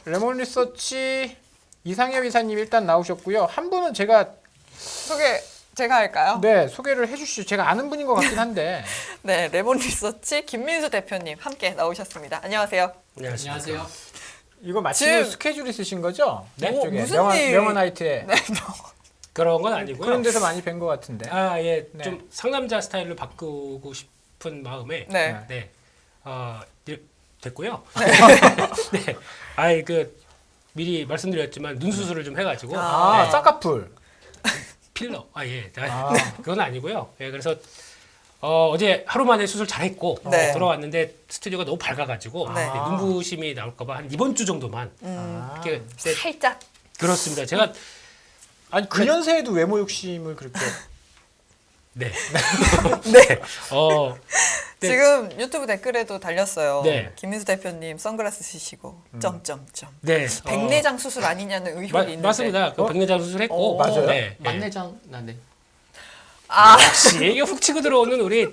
레몬 리서치 이상엽 이사님 일단 나오셨고요. 한 분은 제가 제가 할까요? 네 소개를 해주시죠. 제가 아는 분인 것 같긴 한데. 네, 레몬 리서치 김민수 대표님 함께 나오셨습니다. 안녕하세요. 안녕하세요. 이거 마침 지금- 스케줄 있으신 거죠? 네? 이쪽에 무슨 명언, 일- 명언하이트에 네, 그런 건 아니고요. 그런 데서 많이 뵌 것 같은데. 아, 예. 네. 좀 상남자 스타일로 바꾸고 싶은 마음에 네. 네. 이렇게 됐고요. 네. 아이 미리 말씀드렸지만 눈 수술을 좀 해가지고 아 네. 쌍꺼풀. 필러. 예. 아. 그건 아니고요. 예, 그래서 어제 하루 만에 수술 잘했고 네. 돌아왔는데 스튜디오가 너무 밝아가지고 네. 눈부심이 나올까봐 한 이번 주 정도만 아. 이렇게 네, 살짝. 그렇습니다. 제가 아니 그 연세에도 외모 욕심을 그렇게. 네. 네. 네. 지금 유튜브 댓글에도 달렸어요. 네. 김민수 대표님 선글라스 쓰시고 점점점. 네. 백내장 수술 아니냐는 의혹이 있는데. 맞습니다. 그 백내장 수술했고 맞아요? 네. 만내장 나네. 아, 역시 이게 훅 치고 들어오는 우리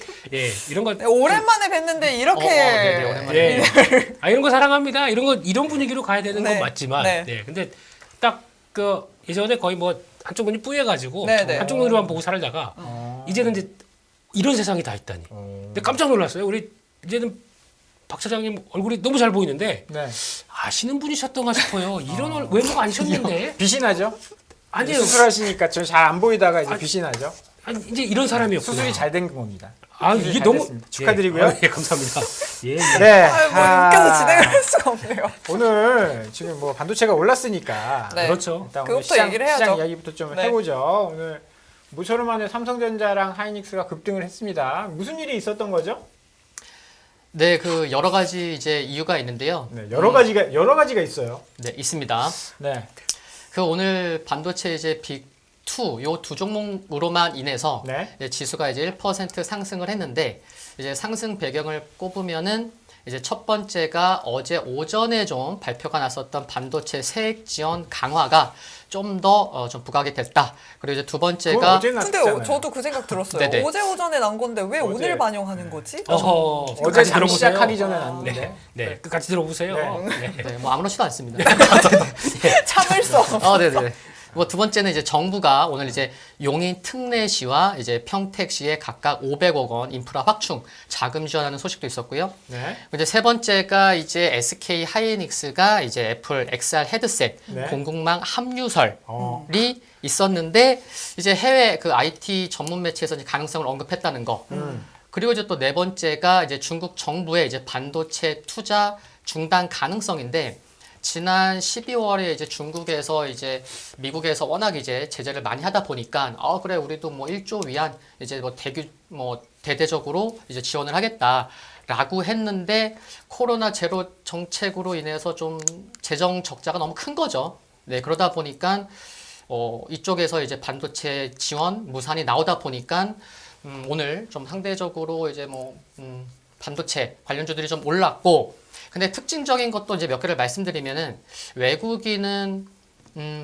이런 거 오랜만에 뵀는데 이렇게 네네, 오랜만에. 예. 이런 거 사랑합니다. 이런 분위기로 가야 되는 네. 건 맞지만 네. 근데 딱 예전에 거의 뭐 한쪽 눈이 뿌얘가지고 네. 한쪽 눈으로만 보고 살다가 이제는 이제 이런 세상이 다 있다니. 근데 깜짝 놀랐어요. 우리 이제는 박 차장님 얼굴이 너무 잘 보이는데 네. 아시는 분이셨던가 싶어요. 이런 외모가 아니셨는데 빛이 나죠? 아니에요. 수술하시니까 저 잘 안 보이다가 이제 아니, 빛이 나죠? 아니, 이제 이런 사람이었구나. 수술이 잘 된 겁니다. 아 수술이 이게 잘 너무 됐습니다. 축하드리고요. 예, 감사합니다. 예. 네. 아유, 뭐 웃겨서 진행을 할 수가 없네요. 오늘 지금 뭐 반도체가 올랐으니까 네. 그렇죠. 일단 오늘 그것부터 얘기를 해야죠. 시장 이야기부터 좀 네. 해보죠. 오늘 모처럼 만에 삼성전자랑 하이닉스가 급등을 했습니다. 무슨 일이 있었던 거죠? 네, 그 여러 가지 이제 이유가 있는데요. 네, 여러 가지가 있어요. 네, 있습니다. 네. 그 오늘 반도체 이제 빅2 요 두 종목으로만 인해서 네. 이제 지수가 이제 1% 상승을 했는데 이제 상승 배경을 꼽으면은 이제 첫 번째가 어제 오전에 좀 발표가 났었던 반도체 세액 지원 강화가 좀 더 좀 부각이 됐다. 그리고 이제 두 그건 번째가 어제 근데 났잖아요. 저도 그 생각 들었어요. 네네. 어제 오전에 난 건데 왜 어제. 오늘 반영하는 거지? 어허, 어제 끝까지 장 들어보세요. 시작하기 전에 났는데. 네, 끝까지 들어보세요. 네. 네. 네, 뭐 아무렇지도 않습니다. 참을 수 없어. 네네. 뭐 두 번째는 이제 정부가 오늘 이제 용인 특례시와 이제 평택시에 각각 500억 원 인프라 확충 자금 지원하는 소식도 있었고요. 네. 이제 세 번째가 이제 SK 하이닉스가 이제 애플 XR 헤드셋 네. 공급망 합류설이 어. 있었는데 이제 해외 그 IT 전문 매체에서 이제 가능성을 언급했다는 거. 그리고 이제 또 네 번째가 이제 중국 정부의 이제 반도체 투자 중단 가능성인데 지난 12월에 이제 중국에서 이제 미국에서 워낙 이제 제재를 많이 하다 보니까 그래 우리도 뭐 1조 위안 이제 뭐 대대적으로 이제 지원을 하겠다라고 했는데 코로나 제로 정책으로 인해서 좀 재정 적자가 너무 큰 거죠. 네, 그러다 보니까 이쪽에서 이제 반도체 지원 무산이 나오다 보니까 오늘 좀 상대적으로 이제 반도체 관련주들이 좀 올랐고 근데 특징적인 것도 이제 몇 개를 말씀드리면은 외국인은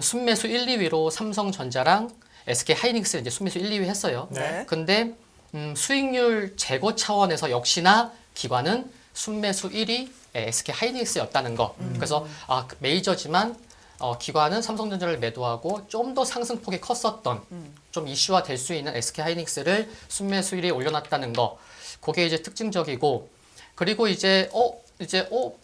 순매수 1, 2위로 삼성전자랑 SK 하이닉스 이제 순매수 1, 2위 했어요. 네. 근데 수익률 제고 차원에서 역시나 기관은 순매수 1위 SK 하이닉스였다는 거. 그래서 메이저지만 기관은 삼성전자를 매도하고 좀 더 상승폭이 컸었던 좀 이슈화 될 수 있는 SK 하이닉스를 순매수 1위에 올려놨다는 거. 그게 이제 특징적이고 그리고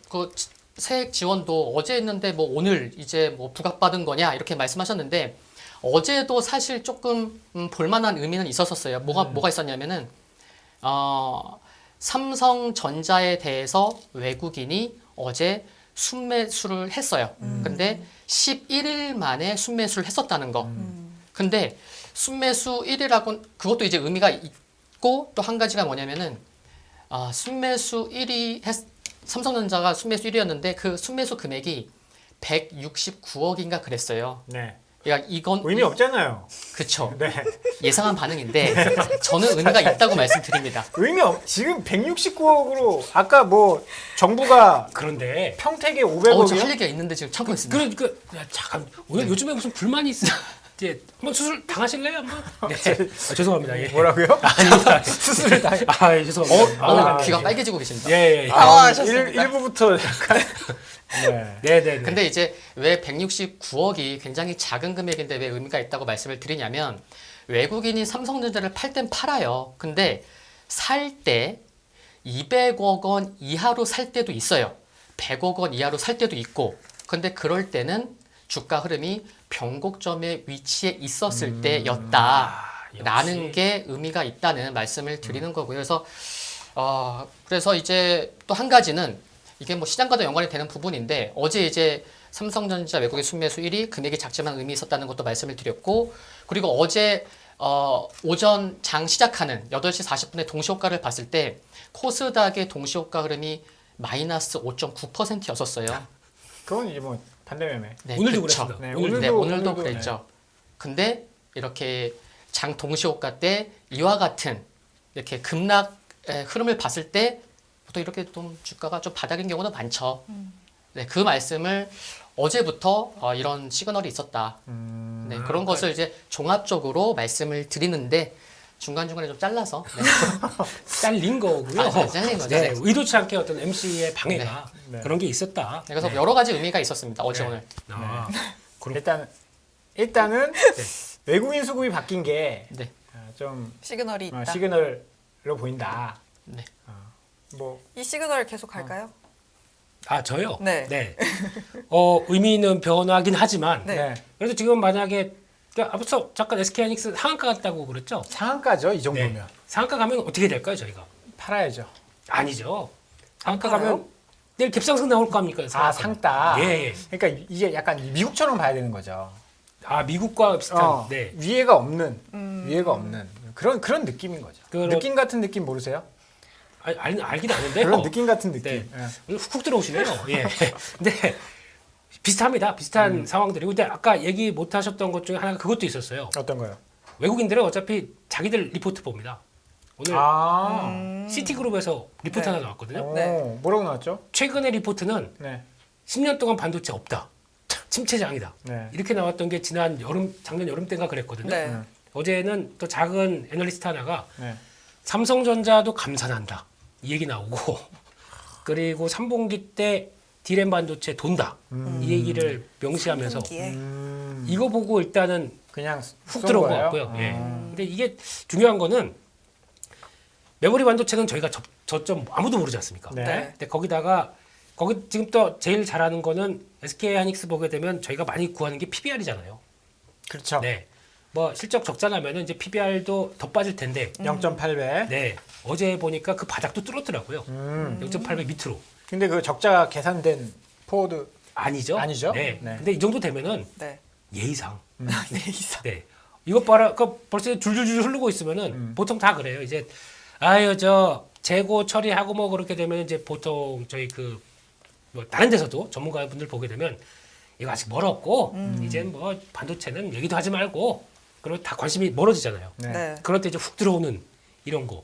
그 세액 지원도 어제 했는데 뭐 오늘 이제 뭐 부각받은 거냐 이렇게 말씀하셨는데 어제도 사실 조금 볼만한 의미는 있었었어요. 뭐가 있었냐면은 삼성전자에 대해서 외국인이 어제 순매수를 했어요. 근데 11일 만에 순매수를 했었다는 거. 근데 순매수 1위라고 그것도 이제 의미가 있고 또 한 가지가 뭐냐면은 순매수 1위 삼성전자가 순매수 1위였는데 그 순매수 금액이 169억인가 그랬어요. 네. 그러니까 이건 의미 없잖아요. 그쵸. 네. 예상한 반응인데 저는 의미가 있다고 말씀드립니다. 지금 169억으로 아까 뭐 정부가 그런데 평택에 저 500억이요? 할 얘기가 있는데 지금 참고 있습니다. 잠깐 오늘 요즘에 무슨 불만이 있어? 이제 한번 수술 당하실래요 한번? 네. 죄송합니다. 예. 뭐라고요? 아닙니다. 수술을 다. 아, 죄송합니다. 오늘 귀가 빨개지고 계십니다. 예, 예. 당황하셨습니다. 일부부터 약간. 네. 네, 네. 근데 이제 왜 169억이 굉장히 작은 금액인데 왜 의미가 있다고 말씀을 드리냐면 외국인이 삼성전자를 팔 땐 팔아요. 근데 살 때 200억 원 이하로 살 때도 있어요. 100억 원 이하로 살 때도 있고. 근데 그럴 때는 주가 흐름이 변곡점에 위치해 있었을 때였다라는 역시. 게 의미가 있다는 말씀을 드리는 거고요. 그래서 이제 또 한 가지는 이게 뭐 시장과도 연관이 되는 부분인데 어제 이제 삼성전자 외국인 순매수 1위 금액이 작지만 의미 있었다는 것도 말씀을 드렸고 그리고 어제 오전 장 시작하는 8시 40분에 동시호가를 봤을 때 코스닥의 동시호가 흐름이 마이너스 5.9%였었어요. 그건 이제 뭐 반대 매매. 네, 오늘도 그쵸. 그랬습니다. 네, 오늘도 오늘도 그랬죠. 근데 이렇게 장 동시호가 때 이와 같은 이렇게 급락 흐름을 봤을 때 보통 이렇게 좀 주가가 좀 바닥인 경우도 많죠. 네, 그 말씀을 어제부터 이런 시그널이 있었다. 네, 그런 것을 이제 종합적으로 말씀을 드리는데 중간중간에 좀 잘라서 네. 잘린 거고요. 아, 잘린 거죠. 네, 네. 의도치 않게 어떤 MC의 방해가 네. 그런 게 있었다. 네, 그래서 여러 가지 의미가 있었습니다. 어제 네. 오늘. 아, 일단은 외국인 수급이 바뀐 게 네. 좀 시그널이 있다. 시그널로 보인다. 네. 뭐 이 시그널 계속 갈까요? 아 저요? 네. 의미는 변하긴 하지만 네. 네. 그래도 지금 만약에 그러니까 앞서 잠깐 SK하이닉스 상한가 갔다고 그랬죠? 상한가죠 이 정도면. 네. 상한가 가면 어떻게 될까요 저희가? 팔아야죠. 아니죠. 상한가 팔아요? 가면 내일 갭상승 나올 거 아닙니까? 아 상따. 예. 그러니까 이게 약간 미국처럼 봐야 되는 거죠. 아 미국과 비슷한. 네. 위에가 없는 그런 느낌인 거죠. 그럼- 느낌 같은 느낌 모르세요? 알긴 아는데요. 그런 느낌 같은 느낌. 네. 예. 오늘 훅훅 들어오시네요. 예. 근데 비슷합니다. 비슷한 상황들이고 근데 아까 얘기 못 하셨던 것 중에 하나가 그것도 있었어요. 어떤 거요? 외국인들은 어차피 자기들 리포트 봅니다. 오늘 시티그룹에서 리포트 네. 하나 나왔거든요. 오, 네. 뭐라고 나왔죠? 최근의 리포트는 네. 10년 동안 반도체 없다. 침체장이다. 네. 이렇게 나왔던 게 작년 여름 때인가 그랬거든요. 네. 어제는 또 작은 애널리스트 하나가 네. 삼성전자도 감산한다. 이 얘기 나오고 그리고 3분기 때 디램 반도체 돈다. 이 얘기를 명시하면서 3분기에. 이거 보고 일단은 그냥 훅 쏜 들어온 것 거예요? 같고요. 예. 근데 이게 중요한 거는 메모리 반도체는 저희가 저점 아무도 모르지 않습니까? 네. 네. 근데 거기다가 거기 지금 또 제일 잘하는 거는 SK 하이닉스 보게 되면 저희가 많이 구하는 게 PBR이잖아요. 그렇죠. 네. 뭐 실적 적자 나면은 이제 PBR도 더 빠질 텐데. 0.8배. 네. 어제 보니까 그 바닥도 뚫었더라고요. 음. 0.8배 밑으로. 근데 그 적자가 계산된 포워드 아니죠? 아니죠? 네. 네. 근데 이 정도 되면은 네. 예의상. 네, 이상. 네. 이것 봐라. 그 벌써 줄줄줄 흐르고 있으면은 보통 다 그래요. 이제 아유 저 재고 처리하고 뭐 그렇게 되면 이제 보통 저희 뭐 다른 데서도 전문가분들 보게 되면 이거 아직 멀었고 이젠 뭐 반도체는 얘기도 하지 말고 그리고 다 관심이 멀어지잖아요. 네. 네. 그럴 때 이제 훅 들어오는 이런 거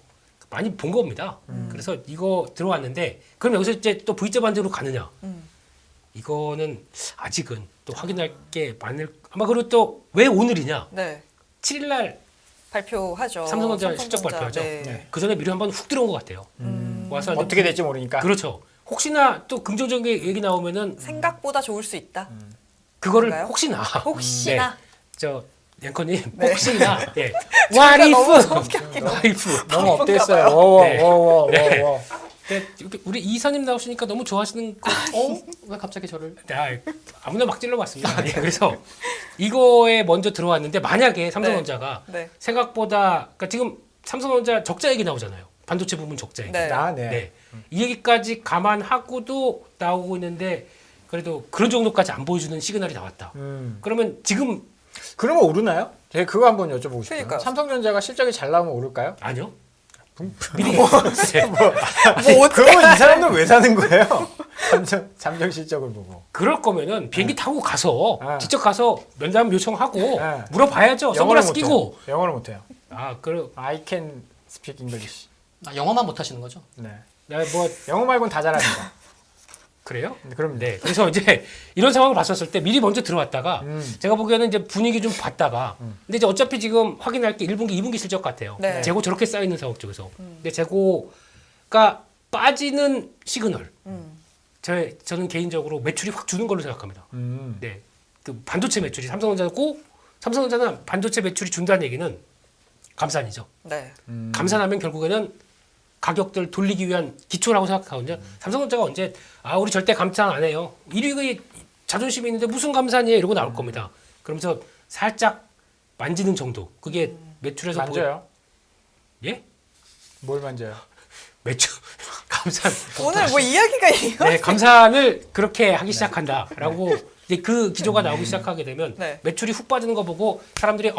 많이 본 겁니다. 그래서 이거 들어왔는데 그럼 여기서 이제 또 V자 반대로 가느냐? 이거는 아직은 또 확인할 게 많을 아마 그리고 또 왜 오늘이냐? 네. 7일 날 발표하죠. 삼성전자 실적 발표하죠. 네. 네. 그 전에 미리 한번 훅 들어온 것 같아요. 와서 이제 어떻게 될지 모르니까. 그렇죠. 혹시나 또 긍정적인 얘기 나오면은 생각보다 좋을 수 있다. 그거를 그런가요? 혹시나 혹시나. 네. 저 앵커님 네. 혹시나 예. What if? 너무 성격이 What if? 너무 업됐어요. 워워 네. 워워 네. 워워. 근데 우리 이사님 나오시니까 너무 좋아하시는 거 왜 갑자기 저를? 아무나 막 찔러봤습니다. 예, 그래서 이거에 먼저 들어왔는데 만약에 삼성전자가 네. 생각보다 그러니까 지금 삼성전자 적자 얘기 나오잖아요. 반도체 부분 적자 얘기. 네. 아, 네. 네. 이 얘기까지 감안하고도 나오고 있는데 그래도 그런 정도까지 안 보여주는 시그널이 나왔다. 그러면 지금 그러면 오르나요? 제가 그거 한번 여쭤보고 싶어요. 그러니까요. 삼성전자가 실적이 잘 나오면 오를까요? 아니요. 미리 네. 그러면 이 사람들 왜 사는 거예요? 잠정 실적을 보고. 그럴 거면은 비행기 타고 가서 네. 직접 가서 면담 요청하고 네. 물어봐야죠. 선글라스 끼고. 영어를 못해요. 아, 그래. I can speak English. 영어만 못 하시는 거죠? 네. 뭐 영어 말고는 다 잘합니다. 그래요? 그럼 네. 그래서 이제 이런 상황을 봤었을 때 미리 먼저 들어왔다가 음. 제가 보기에는 이제 분위기 좀 봤다가 근데 이제 어차피 지금 확인할 게 1분기, 2분기 실적 같아요. 네. 재고 저렇게 쌓여 있는 상황 쪽에서. 근데 재고가 빠지는 시그널. 저는 개인적으로 매출이 확 주는 걸로 생각합니다. 네. 그 반도체 매출이 삼성전자는 반도체 매출이 준다는 얘기는 감산이죠. 네. 감산하면 결국에는 가격들 돌리기 위한 기초라고 생각하거든요. 삼성전자가 언제 우리 절대 감산 안 해요. 1위의 자존심이 있는데 무슨 감산이에요? 이러고 나올 겁니다. 그러면서 살짝 만지는 정도. 그게 매출에서 만져요? 예? 뭘 만져요? 매출 감산. 오늘 뭐 이야기가 이거? 네, 감산을 그렇게 하기 시작한다라고 이제 그 기조가 나오기 시작하게 되면 네. 매출이 훅 빠지는 거 보고 사람들이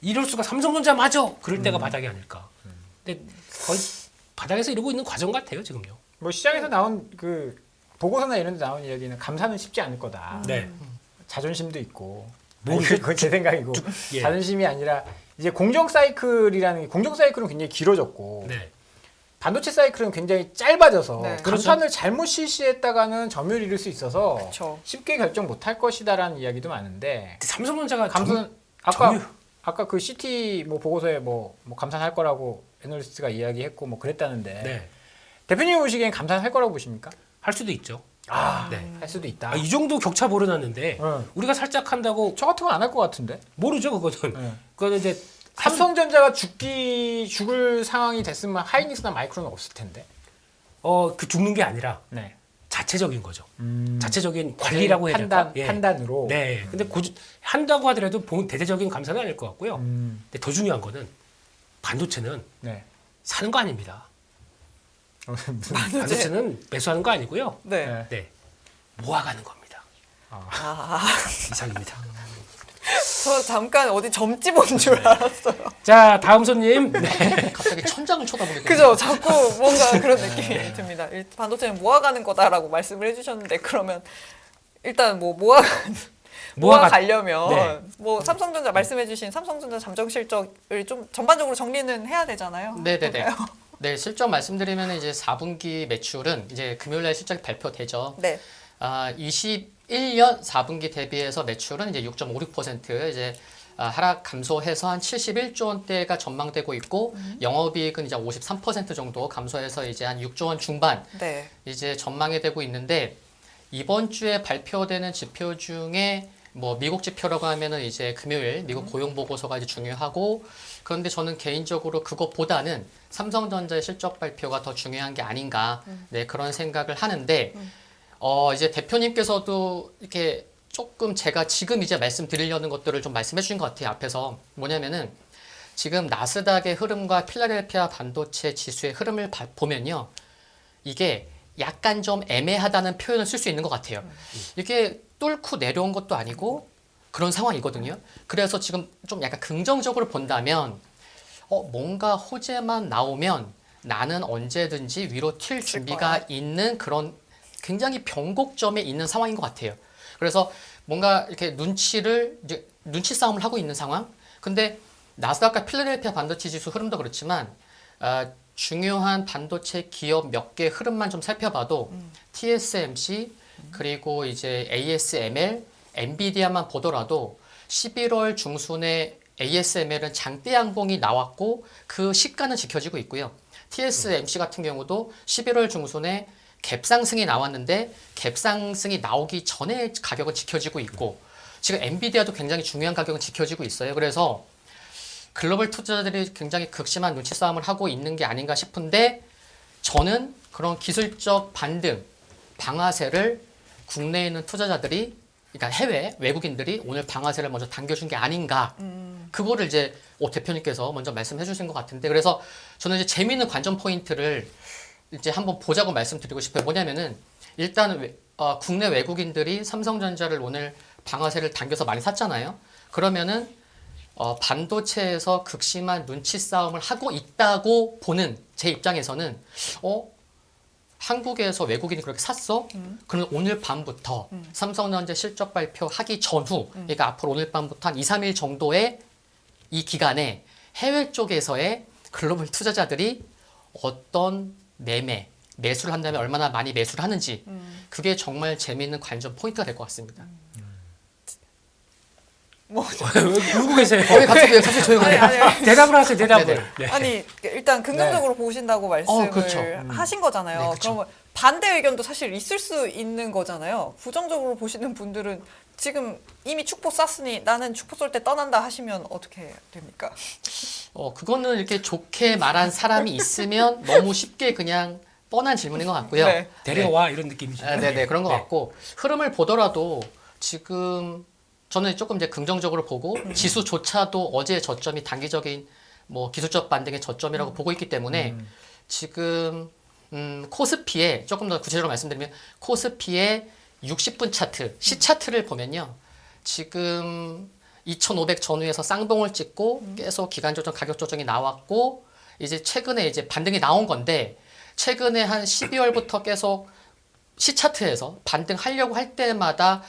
이럴 수가 삼성전자 맞아. 그럴 때가 바닥이 아닐까. 근데 거의 바닥에서 이러고 있는 과정 같아요, 지금요. 뭐 시장에서 나온 그 보고서나 이런 데 나온 이야기는 감사는 쉽지 않을 거다. 네. 자존심도 있고. 뭐 그건 제 생각이고. 예. 자존심이 아니라 이제 공정 사이클은 굉장히 길어졌고 네. 반도체 사이클은 굉장히 짧아져서 네. 감산을 잘못 실시했다가는 점유율 잃을 수 있어서 그쵸. 쉽게 결정 못할 것이다라는 이야기도 많은데 삼성전자가 감산 점유- 아까 그 CT 뭐 보고서에 뭐 감산할 거라고 애널리스트가 이야기했고 뭐 그랬다는데 네. 대표님 보시기엔 감산할 거라고 보십니까? 할 수도 있죠. 네. 할 수도 있다. 이 정도 격차 벌어놨는데 응. 우리가 살짝 한다고 저 같은 건 안 할 것 같은데. 모르죠, 그거는. 네. 그거는 이제 삼성전자가 죽을 상황이 됐으면 하이닉스나 마이크론은 없을 텐데. 그 죽는 게 아니라 네. 자체적인 거죠. 자체적인 관리라고 해야 될까? 예. 판단으로. 네. 근데 한다고 하더라도 대대적인 감사는 아닐 것 같고요. 근데 더 중요한 거는 반도체는 네. 사는 거 아닙니다. 무슨 반도체는 매수하는 거 아니고요. 네. 네. 네. 모아가는 겁니다. 아, 이상입니다. 저 잠깐 어디 점집 온 줄 알았어요. 자, 다음 손님. 네. 갑자기 천장을 쳐다보게 되네요. 그죠? 자꾸 뭔가 그런 느낌이 듭니다. 반도체는 모아가는 거다라고 말씀을 해주셨는데 그러면 일단 뭐 모아가려면 네. 뭐 삼성전자 말씀해주신 삼성전자 잠정 실적을 좀 전반적으로 정리는 해야 되잖아요. 네네네. 어떨까요? 네, 실적 말씀드리면 이제 4분기 매출은 이제 금요일날 실적이 발표되죠. 네. 21년 4분기 대비해서 매출은 이제 6.56% 이제 하락 감소해서 한 71조 원대가 전망되고 있고 영업이익은 이제 53% 정도 감소해서 이제 한 6조 원 중반 네. 이제 전망이 되고 있는데 이번 주에 발표되는 지표 중에 뭐 미국 지표라고 하면은 이제 금요일 미국 고용 보고서가 이제 중요하고 그런데 저는 개인적으로 그것보다는 삼성전자의 실적 발표가 더 중요한 게 아닌가 네 그런 생각을 하는데 이제 대표님께서도 이렇게 조금 제가 지금 이제 말씀드리려는 것들을 좀 말씀해 주신 것 같아요 앞에서 뭐냐면은 지금 나스닥의 흐름과 필라델피아 반도체 지수의 흐름을 보면요 이게 약간 좀 애매하다는 표현을 쓸 수 있는 것 같아요. 이게 뚫고 내려온 것도 아니고 그런 상황이거든요. 그래서 지금 좀 약간 긍정적으로 본다면 뭔가 호재만 나오면 나는 언제든지 위로 튈 준비가 있는 그런 굉장히 변곡점에 있는 상황인 것 같아요. 그래서 뭔가 이렇게 눈치 싸움을 하고 있는 상황. 근데 나스닥과 필라델피아 반도체 지수 흐름도 그렇지만 중요한 반도체 기업 몇 개 흐름만 좀 살펴봐도 TSMC 그리고 이제 ASML, 엔비디아만 보더라도 11월 중순에 ASML은 장대 양봉이 나왔고 그 시가는 지켜지고 있고요. TSMC 같은 경우도 11월 중순에 갭 상승이 나왔는데 갭 상승이 나오기 전에 가격은 지켜지고 있고 지금 엔비디아도 굉장히 중요한 가격은 지켜지고 있어요. 그래서 글로벌 투자자들이 굉장히 극심한 눈치 싸움을 하고 있는 게 아닌가 싶은데 저는 그런 기술적 반등, 방아쇠를 국내에 있는 투자자들이 그러니까 해외 외국인들이 오늘 방아쇠를 먼저 당겨준 게 아닌가 그거를 이제 대표님께서 먼저 말씀해 주신 것 같은데 그래서 저는 이제 재미있는 관전 포인트를 이제 한번 보자고 말씀드리고 싶어요. 뭐냐면은 일단 국내 외국인들이 삼성전자를 오늘 방아쇠를 당겨서 많이 샀잖아요. 그러면은 반도체에서 극심한 눈치 싸움을 하고 있다고 보는 제 입장에서는 한국에서 외국인이 그렇게 샀어? 그럼 오늘 밤부터 삼성전자 실적 발표하기 전후 그러니까 앞으로 오늘 밤부터 한 2, 3일 정도의 이 기간에 해외 쪽에서의 글로벌 투자자들이 어떤 매매 매수를 한다면 얼마나 많이 매수를 하는지 그게 정말 재미있는 관전 포인트가 될 것 같습니다. 뭐 울고 계세요. 왜 갑자기 조용해요? 아니. 대답을 하세요. 대답을. 네네. 네. 아니 일단 긍정적으로 보신다고 말씀을 그렇죠. 하신 거잖아요. 네, 그렇죠. 그러면 반대 의견도 사실 있을 수 있는 거잖아요. 부정적으로 보시는 분들은 지금 이미 축포 쐈으니 나는 축포 쏠 때 떠난다 하시면 어떻게 됩니까? 그거는 이렇게 좋게 말한 사람이 있으면 너무 쉽게 그냥 뻔한 질문인 것 같고요. 네. 데려와 이런 느낌이죠. 네네 그런 것 네. 같고 흐름을 보더라도 지금 저는 조금 이제 긍정적으로 보고 지수조차도 어제 저점이 단기적인 뭐 기술적 반등의 저점이라고 보고 있기 때문에 지금 코스피에 조금 더 구체적으로 말씀드리면 코스피의 60분 차트 C 차트를 보면요 지금 2,500 전후에서 쌍봉을 찍고 계속 기간 조정 가격 조정이 나왔고 이제 최근에 이제 반등이 나온 건데 최근에 한 12월부터 계속 C 차트에서 반등하려고 할 때마다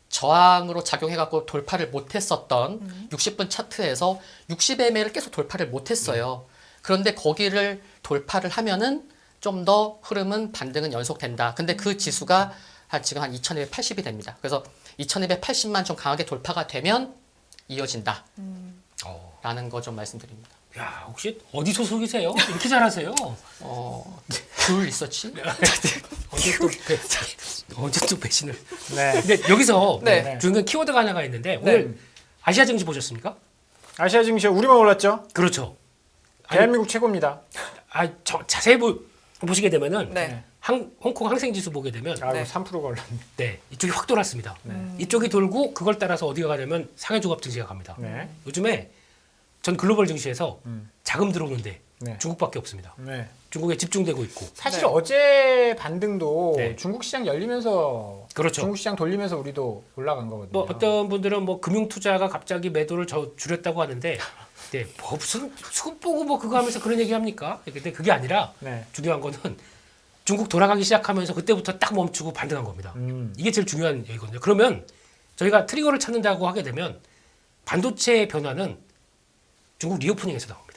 저항으로 작용해갖고 돌파를 못했었던 60분 차트에서 60MA를 계속 돌파를 못했어요. 그런데 거기를 돌파를 하면은 좀 더 흐름은 반등은 연속된다. 근데 그 지수가 지금 한 2280이 됩니다. 그래서 2280만 좀 강하게 돌파가 되면 이어진다. 라는 거 좀 말씀드립니다. 야, 혹시 어디 소속이세요? 이렇게 잘하세요? 귤 리서치? 언제 또 배신을? 네. 근데 여기서 네. 중요한 키워드가 하나가 있는데 오늘 아시아 증시 보셨습니까? 아시아 증시 우리만 올랐죠? 그렇죠. 대한민국 최고입니다. 자세히 보시게 되면은 네. 홍콩 항생 지수 보게 되면 아이고 네. 3%가 올랐네. 네, 이쪽이 확 돌았습니다. 이쪽이 돌고 그걸 따라서 어디가 가냐면 상해 종합 증시가 갑니다. 네. 요즘에 전 글로벌 증시에서 자금 들어오는데 네. 중국밖에 없습니다. 네. 중국에 집중되고 있고. 사실 네. 어제 반등도 네. 중국 시장 열리면서 그렇죠. 중국 시장 돌리면서 우리도 올라간 거거든요. 뭐 어떤 분들은 뭐 금융 투자가 갑자기 매도를 줄였다고 하는데, 네, 뭐 무슨 수급 보고 뭐 그거 하면서 그런 얘기 합니까? 근데 그게 아니라 네. 중요한 거는 중국 돌아가기 시작하면서 그때부터 딱 멈추고 반등한 겁니다. 이게 제일 중요한 얘기거든요. 그러면 저희가 트리거를 찾는다고 하게 되면 반도체 변화는 중국 리오프닝에서 나옵니다.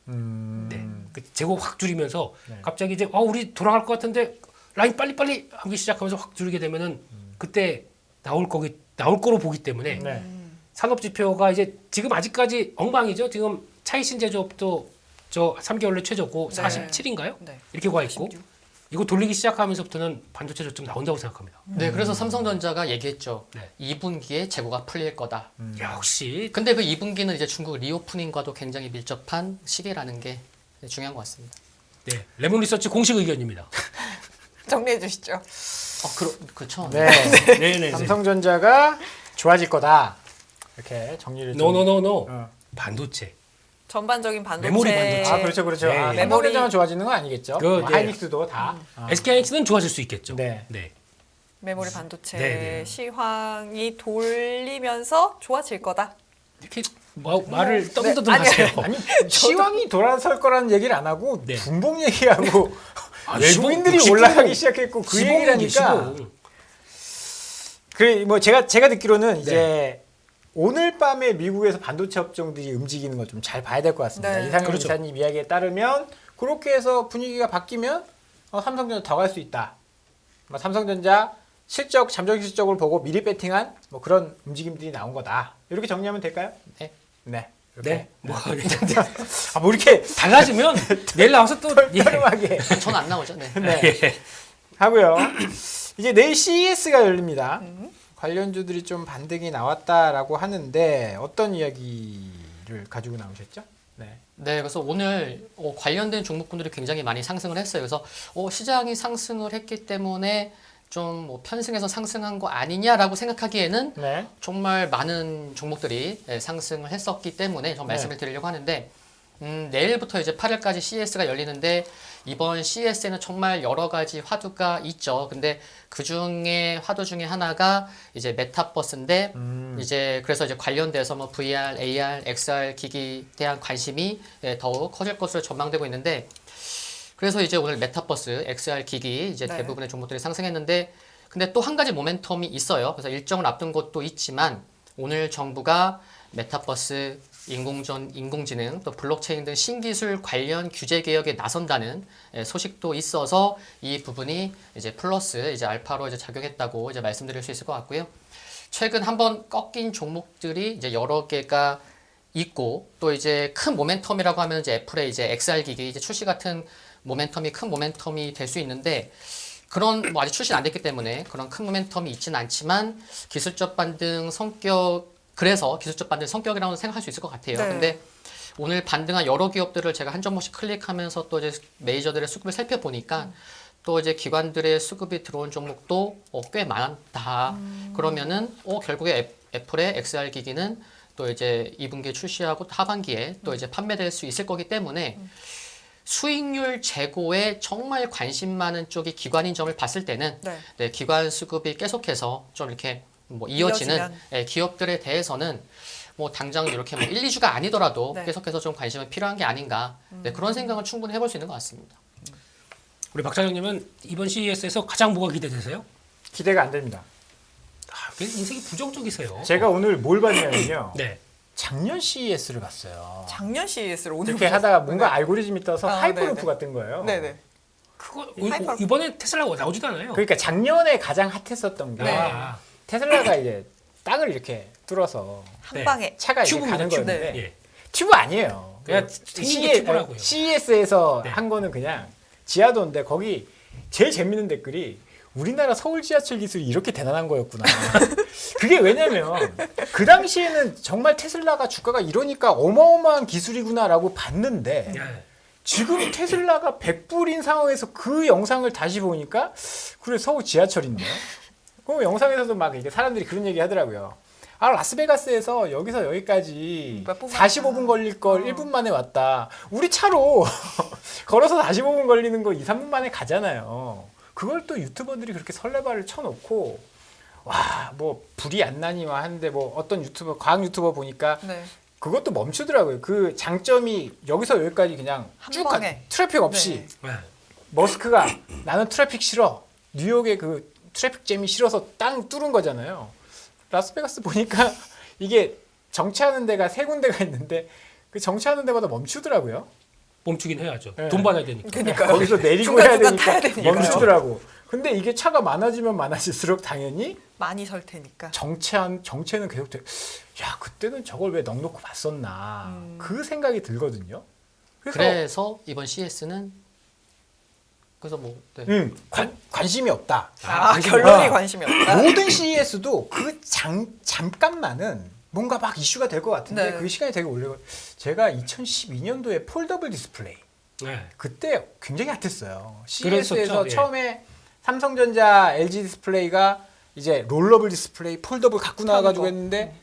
네, 그 재고 확 줄이면서 네. 갑자기 이제 우리 돌아갈 것 같은데 라인 빨리 하기 시작하면서 확 줄이게 되면은 그때 나올 거로 보기 때문에 네. 산업 지표가 이제 지금 아직까지 엉망이죠. 지금 차이신 제조업도 저 3개월내 최저고 네. 47인가요? 네. 이렇게 가 있고 이거 돌리기 시작하면서부터는 반도체 저점 나온다고 생각합니다. 네, 그래서 삼성전자가 얘기했죠. 네. 2분기에 재고가 풀릴 거다. 역시 근데 그 2분기는 이제 중국 리오프닝과도 굉장히 밀접한 시기라는 게 중요한 것 같습니다. 네, 레몬 리서치 공식 의견입니다. 정리해 주시죠. 그렇죠. 네. 네네. 삼성전자가 좋아질 거다. 이렇게 정리를 좀. 노노노노 어. 반도체. 전반적인 반도체. 메모리 반도체. 아 그렇죠 그렇죠. 네. 아, 메모리- 삼성전자만 좋아지는 건 아니겠죠. 그, 뭐 네. 하이닉스도 다. 아. SK하이닉스는 좋아질 수 있겠죠. 네. 메모리 반도체 네, 네. 시황이 돌리면서 좋아질 거다. 이렇게 말을 떠듬떠듬 네, 아니요. 하세요. 아니 시황이 돌아설 거라는 얘기를 안 하고 네. 분봉 얘기하고 아, 외국인들이 시봉, 올라가기 시봉. 시작했고 그 시봉이지, 얘기라니까. 시봉. 그래 뭐 제가 듣기로는 네. 이제 오늘 밤에 미국에서 반도체 업종들이 움직이는 걸 좀 잘 봐야 될 것 같습니다. 네. 이상현 그렇죠. 기사님 이야기에 따르면 그렇게 해서 분위기가 바뀌면 삼성전자 더 갈 수 있다. 뭐 삼성전자 실적 잠정 실적을 보고 미리 배팅한 뭐 그런 움직임들이 나온 거다. 이렇게 정리하면 될까요? 네. 네. 이렇게. 네. 뭐 뭐 이렇게 달라지면 내일 나와서 또 예. 깔끔하게 전 안 나오죠. 네. 네. 하고요. 이제 내일 CES가 열립니다. 관련주들이 좀 반등이 나왔다라고 하는데 어떤 이야기를 가지고 나오셨죠? 네. 네, 그래서 오늘 관련된 종목군들이 굉장히 많이 상승을 했어요. 그래서 시장이 상승을 했기 때문에 좀 뭐 편승해서 상승한 거 아니냐라고 생각하기에는 네. 정말 많은 종목들이 상승을 했었기 때문에 좀 말씀을 네. 드리려고 하는데 내일부터 이제 8일까지 CES가 열리는데 이번 CES에는 정말 여러 가지 화두가 있죠. 근데 그 중에 화두 중에 하나가 이제 메타버스인데 이제 그래서 이제 관련돼서 뭐 VR, AR, XR 기기에 대한 관심이 더욱 커질 것으로 전망되고 있는데 그래서 이제 오늘 메타버스, XR 기기 이제 네. 대부분의 종목들이 상승했는데 근데 또 한 가지 모멘텀이 있어요. 그래서 일정을 앞둔 것도 있지만 오늘 정부가 메타버스 인공지능 또 블록체인 등 신기술 관련 규제 개혁에 나선다는 소식도 있어서 이 부분이 이제 플러스 이제 알파로 이제 작용했다고 이제 말씀드릴 수 있을 것 같고요. 최근 한번 꺾인 종목들이 이제 여러 개가 있고 또 이제 큰 모멘텀이라고 하면 이제 애플의 이제 XR 기기 이제 출시 같은 모멘텀이 큰 모멘텀이 될 수 있는데 그런 뭐 아직 출시는 안 됐기 때문에 그런 큰 모멘텀이 있지는 않지만 기술적 반등 성격 그래서 기술적 반등 성격이라고 생각할 수 있을 것 같아요. 네. 근데 오늘 반등한 여러 기업들을 제가 한 종목씩 클릭하면서 또 이제 메이저들의 수급을 살펴보니까 또 이제 기관들의 수급이 들어온 종목도 꽤 많다. 그러면은 결국에 애플의 XR 기기는 또 이제 2분기에 출시하고 하반기에 또 이제 판매될 수 있을 거기 때문에 수익률 제고에 정말 관심 많은 쪽이 기관인 점을 봤을 때는 네. 네, 기관 수급이 계속해서 좀 이렇게 뭐 이어지는 이어지면. 기업들에 대해서는 뭐 당장 이렇게 뭐 1, 2주가 아니더라도 네. 계속해서 좀 관심이 필요한 게 아닌가 네, 그런 생각을 충분히 해볼 수 있는 것 같습니다. 우리 박 차장님은 이번 CES에서 가장 뭐가 기대되세요? 기대가 안 됩니다. 인생이 부정적이세요. 제가 오늘 뭘 봤냐면요. 네. 작년 CES를 봤어요. 작년 CES를 오늘 이렇게 보셨어요? 하다가 뭔가 네. 알고리즘이 떠서 아, 하이퍼루프가 뜬 거예요. 네네. 그거 하이퍼- 이번에 테슬라 나오지도 않아요. 그러니까 작년에 가장 핫했었던 게 네. 아, 테슬라가 이제 땅을 이렇게 뚫어서 한 네. 방에 차가 이제 튜브입니다, 가는 튜브. 거였는데 예. 튜브 아니에요. 그냥 생긴 게 튜브라고요. CES에서 네. 한 거는 그냥 지하도인데 거기 제일 재밌는 댓글이 우리나라 서울 지하철 기술이 이렇게 대단한 거였구나. 그게 왜냐면 그 당시에는 정말 테슬라가 주가가 이러니까 어마어마한 기술이구나라고 봤는데 예. 지금 테슬라가 100불인 상황에서 그 영상을 다시 보니까 그래 서울 지하철인데. 그 영상에서도 막 이게 사람들이 그런 얘기 하더라고요. 아 라스베가스에서 여기서 여기까지 몇 분 45분 걸릴 걸 1분 만에 왔다. 우리 차로 걸어서 45분 걸리는 거 2, 3분 만에 가잖아요. 그걸 또 유튜버들이 그렇게 설레발을 쳐놓고 와 뭐 불이 안 나니와 하는데 뭐 어떤 유튜버 과학 유튜버 보니까 네. 그것도 멈추더라고요. 그 장점이 여기서 여기까지 그냥 한 쭉 방에. 트래픽 없이 네. 네. 머스크가 나는 트래픽 싫어. 뉴욕의 그 트래픽 잼이 싫어서 땅 뚫은 거잖아요. 라스베가스 보니까 이게 정차하는 데가 세 군데가 있는데 그 정차하는 데마다 멈추더라고요. 멈추긴 해야죠. 네. 돈 받아야 되니까. 그러니까요. 거기서 내리고 중간중간 해야 되니까 타야 되니까요. 멈추더라고. 근데 이게 차가 많아지면 많아질수록 당연히 많이 설 테니까. 정체는 계속 돼. 야 그때는 저걸 왜 넉넉히 봤었나 그 생각이 들거든요. 그래서 이번 CES는 그래서 뭐 네. 관심이 없다. 결론이 관심이 없다. 모든 CES도 그 잠깐만은 뭔가 막 이슈가 될 것 같은데 네. 그 시간이 되게 오래. 제가 2012년도에 폴더블 디스플레이 네. 그때 굉장히 핫했어요. 그랬었죠, CES에서 예. 처음에 삼성전자 LG 디스플레이가 이제 롤러블 디스플레이 폴더블 갖고 나와가지고 거. 했는데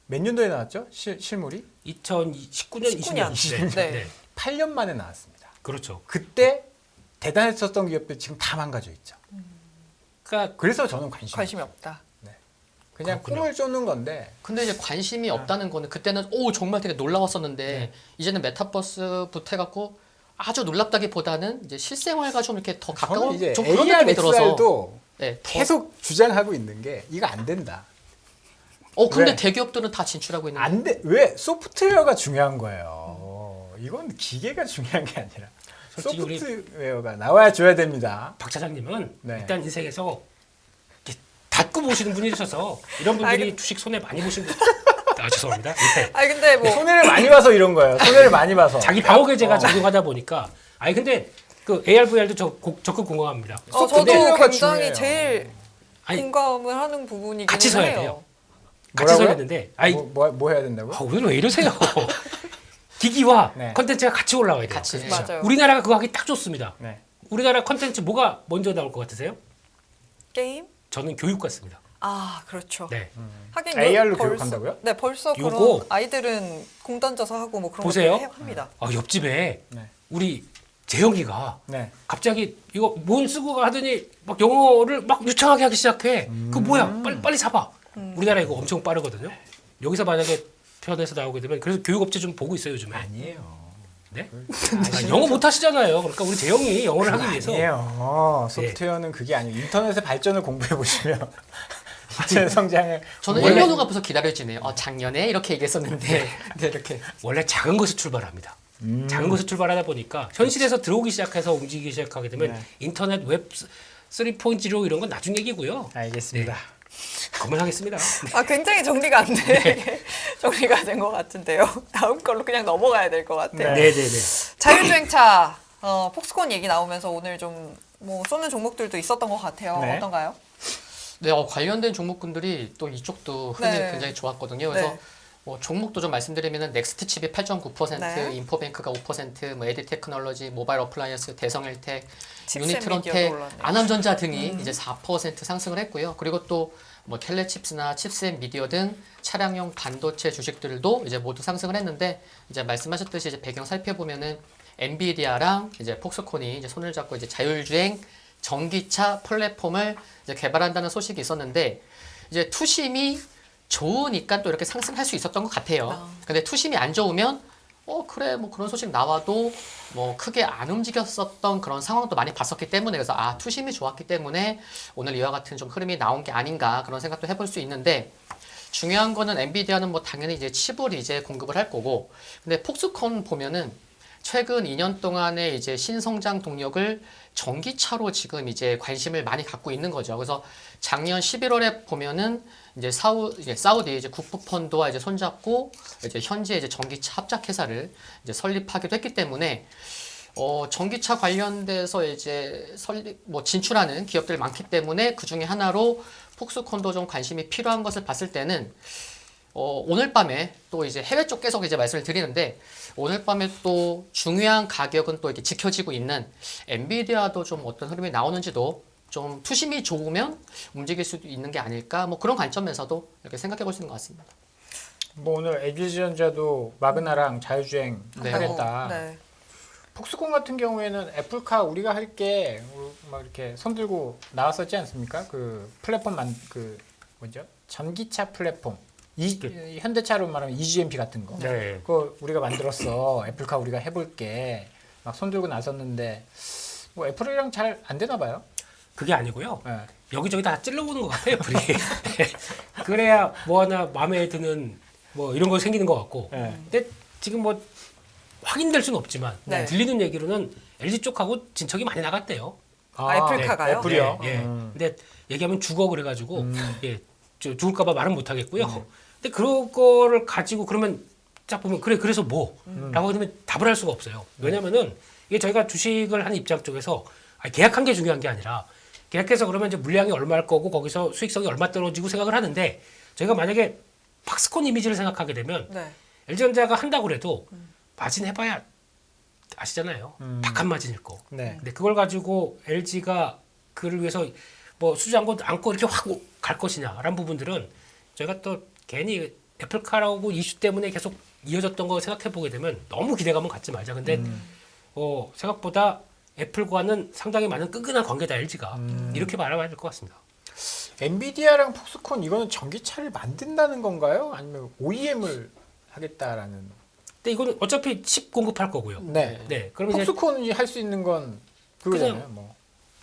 몇 년도에 나왔죠? 실물이? 2019년, 19년. 20년. 네. 8년 만에 나왔습니다. 그렇죠. 그때 대단했었던 기업들 지금 다 망가져 있죠. 그러니까 그래서 저는 관심이 없다. 그냥 그렇군요. 꿈을 쫓는 건데 근데 이제 관심이 없다는 거는 그때는 오 정말 되게 놀라웠었는데 네. 이제는 메타버스부터 해갖고 아주 놀랍다기보다는 이제 실생활과 좀 이렇게 더 저는 가까운 이제 좀 그런 AR, 느낌이 들어서 XR도 네, 더, 계속 주장하고 있는 게 이거 안 된다. 근데 왜? 대기업들은 다 진출하고 있는데 안 돼. 왜? 소프트웨어가 중요한 거예요. 이건 기계가 중요한 게 아니라 솔직히 우리 소프트웨어가 나와야 줘야 됩니다. 박 차장님은 네. 일단 인생에서 이렇게 닫고 보시는 분이셔서 이런 분들이 아니, 주식 손해 많이 보신 분. 아 죄송합니다. 네. 아니 근데 뭐 손해를 많이 봐서 이런 거예요. 손해를 많이 봐서. 자기 방어 계제가 적용하다 보니까 아니 근데 그 AR VR도 적극 공감합니다. 저도 소프트웨어가 굉장히 중요해요. 제일 아니, 공감을 하는 부분이긴 같이 서야 해요. 돼요. 같이 뭐라고요? 서야 되는데 아이 뭐 해야 된다고? 오늘 왜 이러세요? 기기와 네. 컨텐츠가 같이 올라와야 돼요. 같이. 그렇죠. 맞아요. 우리나라가 그거 하기 딱 좋습니다. 네. 우리나라 컨텐츠 뭐가 먼저 나올 것 같으세요? 게임? 저는 교육 같습니다. 아 그렇죠. 네. 하긴 AR로 벌써- 교육한다고요? 네 벌써 요거 그런 아이들은 공 던져서 하고 뭐 그런 보세요. 것들 합니다. 옆집에 네. 우리 재영이가 네. 갑자기 이거 뭔 쓰고 하더니 막 영어를 막 유창하게 하기 시작해. 그 뭐야? 빨리 사봐. 우리나라 이거 엄청 빠르거든요. 여기서 만약에 편에서 나오게 되면 그래서 교육업체 좀 보고 있어요 요즘에. 아니에요. 네? 아, 영어 못 하시잖아요. 그러니까 우리 재영이 영어를 하기 위해서 아니에요. 소프트웨어는 그게 아니에요. 인터넷의 발전을 공부해 보시면 2차 성장을 저는 원래- 1년 후가 벌써 기다려지네요. 작년에 이렇게 얘기했었는데 네, 이렇게. 원래 작은 것이 출발합니다. 작은 것을 출발하다 보니까 현실에서 들어오기 시작해서 움직이기 시작하게 되면 네. 인터넷 웹 3.0 이런 건 나중 얘기고요. 알겠습니다. 그만하겠습니다. 아 굉장히 정리가 안 돼. 정리가 된 것 같은데요. 다음 걸로 그냥 넘어가야 될 것 같아요. 네. 네네네. 자율주행차 폭스콘 얘기 나오면서 오늘 좀 뭐 쏘는 종목들도 있었던 것 같아요. 네. 어떤가요? 네, 관련된 종목군들이 또 이쪽도 흐름이 네. 굉장히 좋았거든요. 그래서 네. 종목도 좀 말씀드리면은 넥스트 칩이 8.9%, 네. 인포뱅크가 5%, 뭐 에디 테크놀로지, 모바일 어플라이언스, 대성일텍, 칩셋 유니트론텍, 미디어도 올랐네요. 안암전자 등이 이제 4% 상승을 했고요. 그리고 또 뭐 텔레칩스나 칩셋 미디어 등 차량용 반도체 주식들도 이제 모두 상승을 했는데 이제 말씀하셨듯이 이제 배경 살펴보면은 엔비디아랑 이제 폭스콘이 이제 손을 잡고 이제 자율주행 전기차 플랫폼을 이제 개발한다는 소식이 있었는데 이제 투심이 좋으니까 또 이렇게 상승할 수 있었던 것 같아요. 근데 투심이 안 좋으면 그래 뭐 그런 소식 나와도 뭐 크게 안 움직였었던 그런 상황도 많이 봤었기 때문에 그래서 투심이 좋았기 때문에 오늘 이와 같은 좀 흐름이 나온 게 아닌가 그런 생각도 해볼 수 있는데 중요한 거는 엔비디아는 뭐 당연히 이제 칩을 이제 공급을 할 거고 근데 폭스콘 보면은 최근 2년 동안에 이제 신성장 동력을 전기차로 지금 이제 관심을 많이 갖고 있는 거죠. 그래서 작년 11월에 보면은 이제 사우디 이제 국부펀드와 이제 손잡고 이제 현재 이제 전기차 합작 회사를 이제 설립하기도 했기 때문에 전기차 관련돼서 이제 진출하는 기업들이 많기 때문에 그 중에 하나로 폭스콘도 좀 관심이 필요한 것을 봤을 때는 오늘 밤에 또 이제 해외 쪽 계속 이제 말씀을 드리는데 오늘 밤에 또 중요한 가격은 또 이렇게 지켜지고 있는 엔비디아도 좀 어떤 흐름이 나오는지도 좀 투심이 좋으면 움직일 수도 있는 게 아닐까 뭐 그런 관점에서도 이렇게 생각해 볼 수 있는 것 같습니다. 뭐 오늘 LG전자도 마그나랑 자율주행 네. 하겠다. 네. 폭스콘 같은 경우에는 애플카 우리가 할게 막 이렇게 손 들고 나왔었지 않습니까? 그 플랫폼 뭐죠? 전기차 플랫폼. 현대차로 말하면 EGMP 같은 거. 네. 그거 우리가 만들었어. 애플카 우리가 해볼게. 막 손 들고 나섰는데 뭐 애플이랑 잘 안 되나 봐요. 그게 아니고요. 네. 여기저기 다 찔러보는 것 같아요, 애플이. 그래야 뭐 하나 마음에 드는 뭐 이런 거 생기는 것 같고. 네. 근데 지금 뭐 확인될 수는 없지만 네. 들리는 얘기로는 LG 쪽하고 진척이 많이 나갔대요. 애플카가요? 애플이요? 예. 근데 얘기하면 죽어 그래가지고 예, 죽을까봐 말은 못 하겠고요. 근데 그런 거를 가지고 그러면 딱 보면 그래서 뭐라고 하면 답을 할 수가 없어요. 왜냐면은 이게 저희가 주식을 하는 입장 쪽에서 계약한 게 중요한 게 아니라 계약해서 그러면 이제 물량이 얼마일 거고 거기서 수익성이 얼마 떨어지고 생각을 하는데 저희가 만약에 팍스콘 이미지를 생각하게 되면 네. LG전자가 한다고 그래도 마진 해봐야 아시잖아요. 박한 마진일 거. 네. 근데 그걸 가지고 LG가 그를 위해서 뭐 수주 안고 이렇게 확 갈 것이냐라는 부분들은 저희가 또 괜히 애플카라고 이슈 때문에 계속 이어졌던 거 생각해 보게 되면 너무 기대감은 갖지 말자. 근데 생각보다 애플과는 상당히 많은 끈끈한 관계다 LG가 이렇게 바라봐야 될 것 같습니다. 엔비디아랑 폭스콘 이거는 전기차를 만든다는 건가요? 아니면 OEM을 하겠다라는? 근데 이거는 어차피 칩 공급할 거고요. 네. 네. 그럼 이제 폭스콘이 할 수 있는 건 그거잖아요. 그냥 뭐.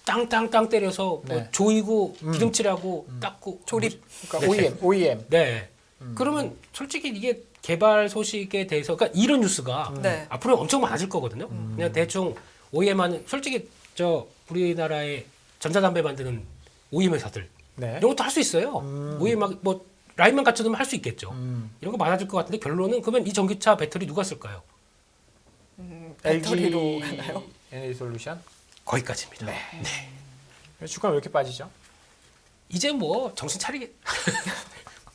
땅땅땅 때려서 네. 뭐 조이고 기름칠하고 닦고 조립. 그러니까 OEM. 네. 그러면 솔직히 이게 개발 소식에 대해서 그러니까 이런 뉴스가 네. 앞으로 엄청 많아질 거거든요. 그냥 대충 OEM 하는 솔직히 저 우리나라의 전자담배 만드는 OEM 회사들 네. 이런 것도 할 수 있어요. OEM 뭐 라인만 갖춰두면 할 수 있겠죠. 이런 거 많아질 것 같은데 결론은 그러면 이 전기차 배터리 누가 쓸까요? 배터리로 하나요? 에너지솔루션. 거기까지입니다. 주가 왜 이렇게 빠지죠? 이제 뭐 정신 차리게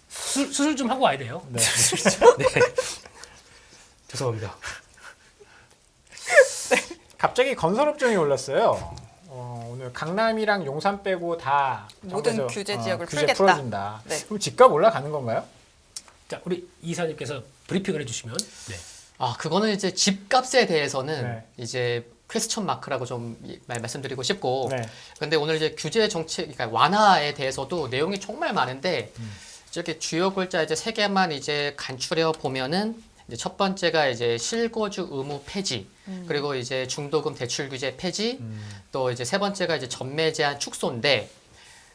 수술 좀 하고 와야 돼요. 네. 네. 죄송합니다. 갑자기 건설업종이 올랐어요. 오늘 강남이랑 용산 빼고 다 모든 정부에서, 규제 지역을 규제 풀겠다. 풀어준다. 네. 그럼 집값 올라가는 건가요? 자, 우리 이사님께서 브리핑을 해주시면. 네. 그거는 이제 집값에 대해서는 네. 이제 퀘스천 마크라고 좀 말씀드리고 싶고 네. 근데 오늘 이제 규제 정책 그러니까 완화에 대해서도 내용이 정말 많은데 이렇게 주요 글자 이제 세 개만 이제 간추려 보면은 이제 첫 번째가 이제 실거주 의무 폐지 그리고 이제 중도금 대출 규제 폐지 또 이제 세 번째가 이제 전매 제한 축소인데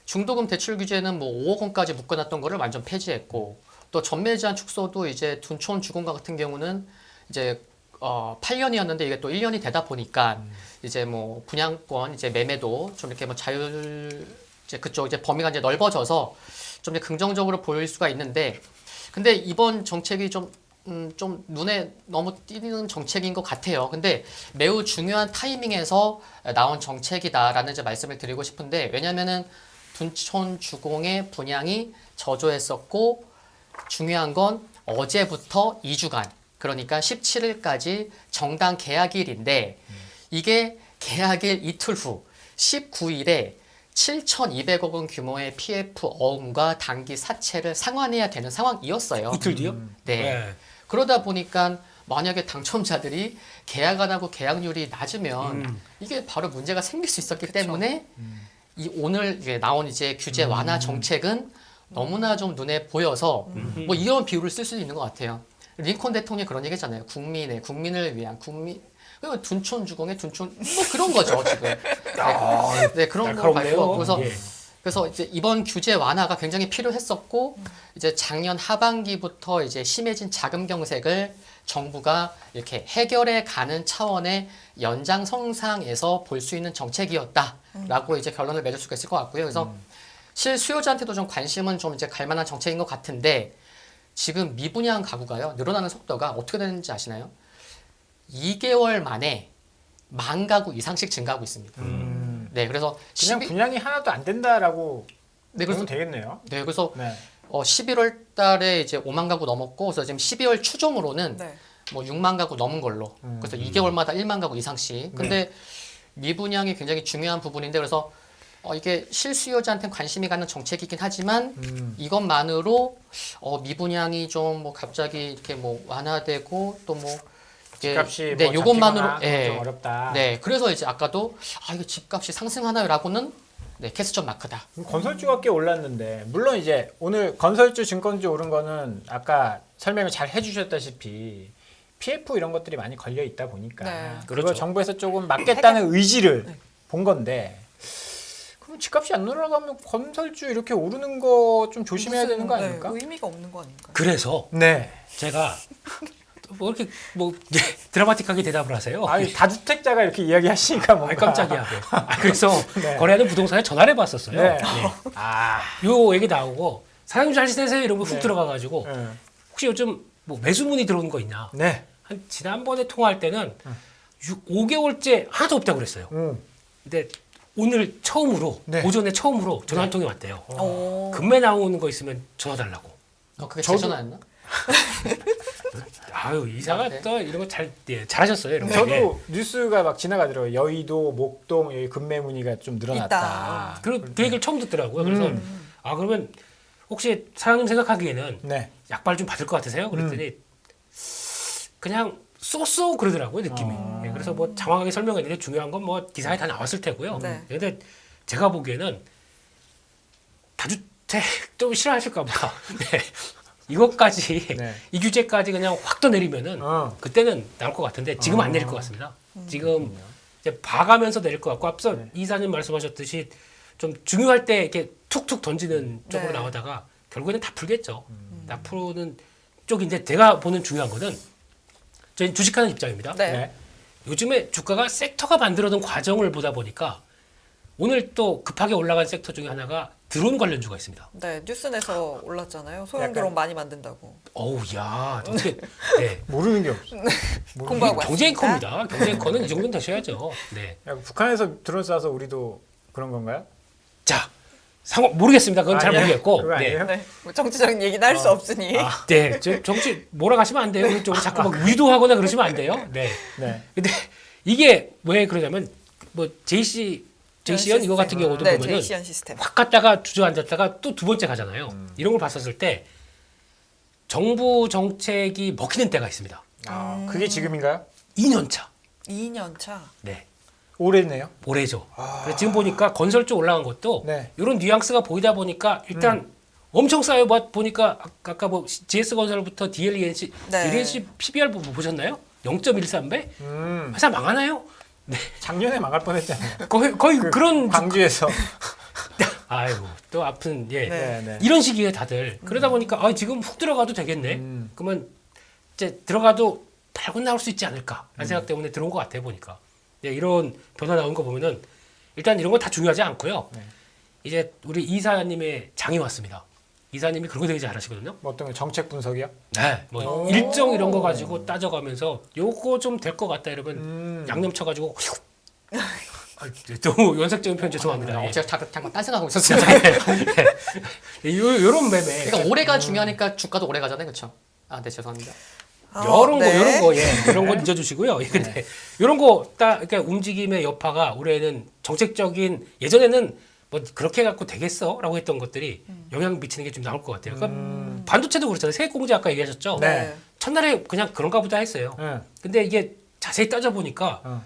중도금 대출 규제는 뭐 5억 원까지 묶어놨던 거를 완전 폐지했고 또 전매 제한 축소도 이제 둔촌 주공가 같은 경우는 이제 8년이었는데 이게 또 1년이 되다 보니까 이제 뭐 분양권 이제 매매도 좀 이렇게 뭐 자율 이제 그쪽 이제 범위가 이제 넓어져서 좀 이제 긍정적으로 보일 수가 있는데 근데 이번 정책이 좀 눈에 너무 띄는 정책인 것 같아요. 근데 매우 중요한 타이밍에서 나온 정책이다라는 이제 말씀을 드리고 싶은데 왜냐면은 둔촌 주공의 분양이 저조했었고 중요한 건 어제부터 2주간 그러니까 17일까지 정당 계약일인데 이게 계약일 이틀 후 19일에 7,200억 원 규모의 PF 어음과 단기 사채를 상환해야 되는 상황이었어요. 이틀 뒤요? 네. 그러다 보니까 만약에 당첨자들이 계약 안 하고 계약률이 낮으면 이게 바로 문제가 생길 수 있었기 때문에 이 오늘 이제 나온 이제 규제 완화 정책은 너무나 좀 눈에 보여서 뭐 이런 비유를 쓸 수도 있는 것 같아요. 링컨 대통령이 그런 얘기했잖아요. 국민을 위한 그리고 둔촌 주공의 둔촌 뭐 그런 거죠 지금. 네 그런 거 날카롭네요. 그래서 예. 그래서 이제 이번 규제 완화가 굉장히 필요했었고 이제 작년 하반기부터 이제 심해진 자금 경색을 정부가 이렇게 해결해 가는 차원의 연장선상에서 볼 수 있는 정책이었다라고 이제 결론을 맺을 수가 있을 것 같고요. 그래서 실수요자한테도 좀 관심은 좀 이제 갈 만한 정책인 것 같은데 지금 미분양 가구가요 늘어나는 속도가 어떻게 되는지 아시나요? 2개월 만에 10,000가구 이상씩 증가하고 있습니다. 네, 그래서 그냥 분양이 하나도 안 된다라고 네, 보면 그래서 되겠네요. 네, 그래서 네. 11월 달에 이제 5만 가구 넘었고 그래서 지금 12월 추정으로는 네. 뭐 6만 가구 넘은 걸로. 그래서 2개월마다 1만 가구 이상씩. 근데 미분양이 굉장히 중요한 부분인데 그래서 이게 실수요자한테 관심이 가는 정책이긴 하지만 이것만으로 미분양이 좀 뭐 갑자기 이렇게 뭐 완화되고 또 뭐 집값이 네, 뭐 요것만으로 잡히거나 좀 어렵다. 네, 그래서 이제 아까도 이거 집값이 상승하나요라고는 네, 캐스점 마크다. 건설주가 꽤 올랐는데 물론 이제 오늘 건설주 증권주 오른 거는 아까 설명을 잘 해주셨다시피 PF 이런 것들이 많이 걸려 있다 보니까 네. 그걸 그렇죠. 정부에서 조금 막겠다는 의지를 본 건데 그럼 집값이 안 올라가면 건설주 이렇게 오르는 거 좀 조심해야 되는 거 아닙니까? 의미가 없는 거 아닌가요? 그래서 네. 제가 뭐 이렇게 뭐 드라마틱하게 대답을 하세요. 아니 다주택자가 이렇게 이야기하시니까 뭔가 깜짝이야. 그래서 네. 거래하는 부동산에 전화를 해봤었어요. 네. 네. 아. 요 얘기 나오고 사장님 잘 지내세요 이러고 훅 네. 들어가가지고 네. 혹시 요즘 뭐 매수 문의 들어오는 거 있냐? 네. 한 지난번에 통화할 때는 5개월째 하나도 없다고 그랬어요. 근데 오늘 처음으로 네. 오전에 처음으로 전화 한 통이 왔대요. 오. 금매 나오는 거 있으면 전화 달라고. 그게 저도- 제 전화였나? 아유 이사가 네. 또 이런 거 잘하셨어요. 이런 거. 저도 예. 뉴스가 막 지나가더라고요. 여의도, 목동 여기 금매 문의가 좀 늘어났다. 있다. 그 얘기를 처음 듣더라고요. 그래서 그러면 혹시 사장님 생각하기에는 네. 약발 좀 받을 것 같으세요? 그랬더니 그냥 쏘쏘 그러더라고요 느낌이. 예, 그래서 뭐 장황하게 설명했는데 중요한 건 뭐 기사에 다 나왔을 테고요. 네. 근데 제가 보기에는 다주택 좀 싫어하실까봐 네. 이것까지 네. 이 규제까지 그냥 확 더 내리면은 그때는 나올 것 같은데 지금 안 내릴 것 같습니다. 지금 이제 봐가면서 내릴 것 같고 앞서 네. 이사님 말씀하셨듯이 좀 중요할 때 이렇게 툭툭 던지는 쪽으로 네. 나오다가 결국에는 다 풀겠죠. 다 푸는 쪽인데 제가 보는 중요한 거는 저희 주식하는 입장입니다. 네. 네. 요즘에 주가가 섹터가 만들어둔 과정을 보다 보니까 오늘 또 급하게 올라간 섹터 중에 하나가 드론 관련주가 있습니다. 네, 뉴스 내서 올랐잖아요. 소형 약간- 드론 많이 만든다고. 어우, 야, 어떻게, 네. 모르는 게 없어. 공부하고 경제 왔습니다. 앵커입니다. 경제 앵커는 이 정도는 되셔야죠. 네. 야, 북한에서 드론 쏴서 우리도 그런 건가요? 자, 모르겠습니다. 그건 잘 아니에요? 모르겠고. 그거 네. 아니에요? 네, 뭐 정치적인 얘기는 할 수 없으니. 네, 정치 몰아가시면 안 돼요. 그쪽으로 자꾸 막 위도하거나 그러시면 안 돼요. 네. 네. 근데 이게 왜 그러냐면 뭐 JCN 이거 같은 경우도 네, 보면은 JCN 시스템. 확 갔다가 주저앉았다가 또 두 번째 가잖아요. 이런 걸 봤었을 때 정부 정책이 먹히는 때가 있습니다. 그게 지금인가요? 2년 차. 2년 차. 네. 올해네요. 올해죠. 그래서 지금 보니까 건설 쪽 올라간 것도 네. 이런 뉘앙스가 보이다 보니까 일단 엄청 쌓여 보니까 아까 뭐 GS건설부터 DLENC, 네. DLENC PBR 보셨나요? 0.13배? 음. 회사 망하나요? 네. 작년에 망할 뻔했잖아요. 거의 그런 광주에서 아이고 또 아픈 예 네. 네. 이런 시기에 다들 그러다 보니까 지금 훅 들어가도 되겠네. 음. 그러면 이제 들어가도 달고 나올 수 있지 않을까라는 생각 때문에 들어온 것 같아 보니까 예, 이런 변화 나온 거 보면은 일단 이런 건 다 중요하지 않고요. 네. 이제 우리 이사님의 장이 왔습니다. 이사님이 그런 거 되게 잘하시거든요. 뭐 어떤 거 정책 분석이요? 네, 뭐 오. 일정 이런 거 가지고 따져가면서 요거 좀 될 것 같다 이러면 양념 쳐가지고 너무 연색적인 표현 죄송합니다. 예. 제가 잠깐 딴 생각하고 있었어요. 요런 매매. 그러니까 올해가 중요하니까 주가도 오래 가잖아요, 그렇죠? 아, 네 죄송합니다. 이런 네. 거, 이런 거, 예, 이런 건 잊어주시고요. 예, 근데 이런 거 딱 그러니까 움직임의 여파가 올해는 정책적인 예전에는 뭐 그렇게 갖고 되겠어라고 했던 것들이 영향 미치는 게 좀 나올 것 같아요. 그러니까 반도체도 그렇잖아요. 세액공제 아까 얘기하셨죠. 네. 첫날에 그냥 그런가 보다 했어요. 응. 근데 이게 자세히 따져보니까 어.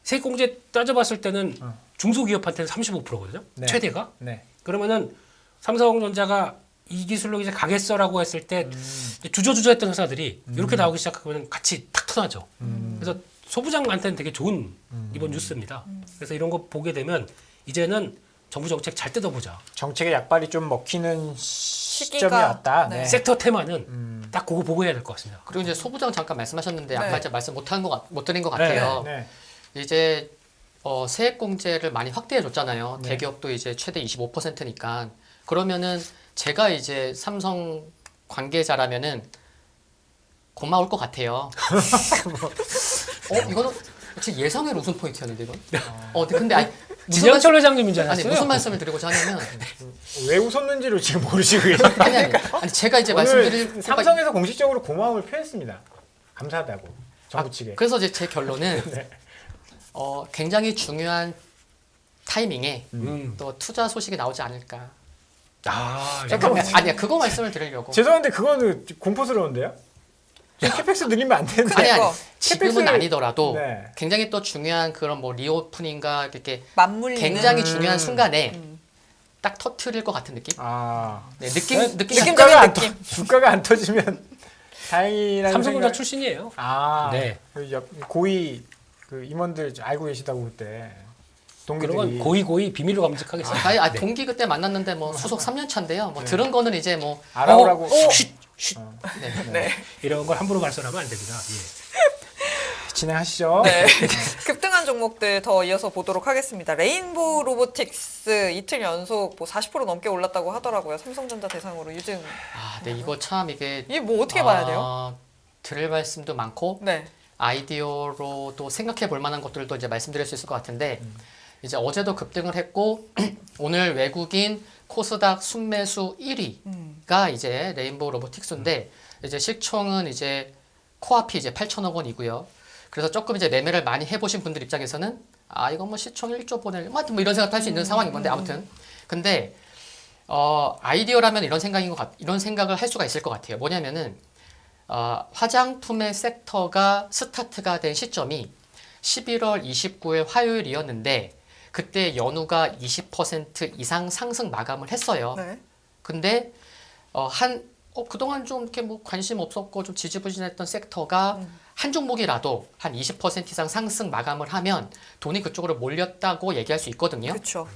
세액공제 따져봤을 때는 어. 중소기업한테는 35%거든요. 네. 최대가. 네. 그러면은 삼성전자가 이 기술로 이제 가겠어라고 했을 때 주저주저 했던 회사들이 이렇게 나오기 시작하면 같이 탁 터나죠. 그래서 소부장한테는 되게 좋은 이번 뉴스입니다. 그래서 이런 거 보게 되면 이제는 정부 정책 잘 뜯어보자. 정책의 약발이 좀 먹히는 시기가- 시점이 왔다. 네. 네. 섹터 테마는 딱 그거 보고 해야 될 것 같습니다. 그리고 이제 소부장 잠깐 말씀하셨는데 네. 아까 이제 말씀 못 드린 것 같아요. 네. 이제 세액공제를 많이 확대해 줬잖아요. 네. 대기업도 이제 최대 25%니까 그러면은 제가 이제 삼성 관계자라면은 고마울 것 같아요. 이거는 제 예상외로 웃음 포인트였는데 이건. 근데 아니 진영철 회장님인 줄 아니 알았어요. 무슨 말씀을 드리고자 하냐면 왜 웃었는지를 지금 모르시고 계세요. 아니 제가 이제 오늘 말씀드릴 삼성에서 공식적으로 고마움을 표했습니다. 감사하다고 정부 측에. 그래서 이제 제 결론은 네. 굉장히 중요한 타이밍에 음. 또 투자 소식이 나오지 않을까. 잠깐만. 아니야 그거 말씀을 드리려고. 죄송한데 그거는 공포스러운데요? 지금 캐펙스 늘리면 안 되는데. 아니 그거. 지금은 캐펙스를- 아니더라도 네. 굉장히 또 중요한 그런 뭐 리오프닝과 이렇게 맞물리는 굉장히 중요한 순간에 음. 딱 터트릴 것 같은 느낌? 아 네, 느낌 느낌적인 주가가 안 느낌. 주가가 안 터지면 다행이라는 삼성전자 생각. 출신이에요. 아, 네. 그 고위 그 임원들 알고 계시다고 그때 그런 동기들이. 건 고이 비밀로 감직하겠습니다. 네. 동기 그때 만났는데 뭐 수속 3년 차인데요. 뭐 네. 들은 거는 이제 뭐 알아오라고. 쉿. 네. 네. 이런 걸 함부로 발설하면 안 됩니다. 예. 진행하시죠. 네. 급등한 종목들 더 이어서 보도록 하겠습니다. 레인보우 로보틱스 이틀 연속 뭐 40% 넘게 올랐다고 하더라고요. 삼성전자 대상으로 유증. 네, 이거 참 이게 이게 뭐 어떻게 봐야 돼요? 들을 말씀도 많고 네. 아이디어로도 생각해 볼 만한 것들도 이제 말씀드릴 수 있을 것 같은데 이제 어제도 급등을 했고 오늘 외국인 코스닥 순매수 1위가 이제 레인보우 로보틱스인데 이제 시총은 이제 코앞이 이제 8천억 원이고요. 그래서 조금 이제 매매를 많이 해보신 분들 입장에서는 이건 뭐 시총 1조 보낼 뭐 이런 생각도 할 수 있는 상황인 건데 아무튼 근데 아이디어라면 이런 생각을 할 수가 있을 것 같아요. 뭐냐면은 화장품의 섹터가 스타트가 된 시점이 11월 29일 화요일이었는데 그때 연우가 20% 이상 상승 마감을 했어요. 네. 근데 그동안 좀 이렇게 뭐 관심 없었고 좀 지지부진했던 섹터가 한 종목이라도 한 20% 이상 상승 마감을 하면 돈이 그쪽으로 몰렸다고 얘기할 수 있거든요. 그렇죠.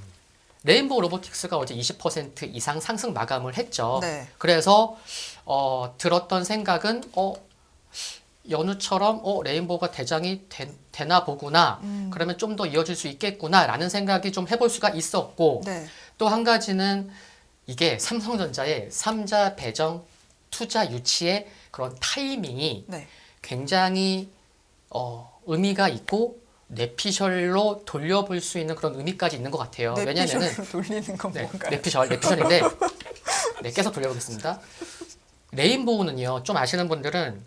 레인보우 로보틱스가 어제 20% 이상 상승 마감을 했죠. 네. 그래서 들었던 생각은 연우처럼 레인보우가 대장이 되나 보구나. 그러면 좀 더 이어질 수 있겠구나라는 생각이 좀 해볼 수가 있었고 네. 또 한 가지는 이게 삼성전자의 3자 배정 투자 유치의 그런 타이밍이 네. 굉장히 의미가 있고 뇌피셜로 돌려볼 수 있는 그런 의미까지 있는 것 같아요. 왜냐하면은 돌리는 건 뭔가요? 뇌피셜인데 네, 계속 돌려보겠습니다. 레인보우는요, 좀 아시는 분들은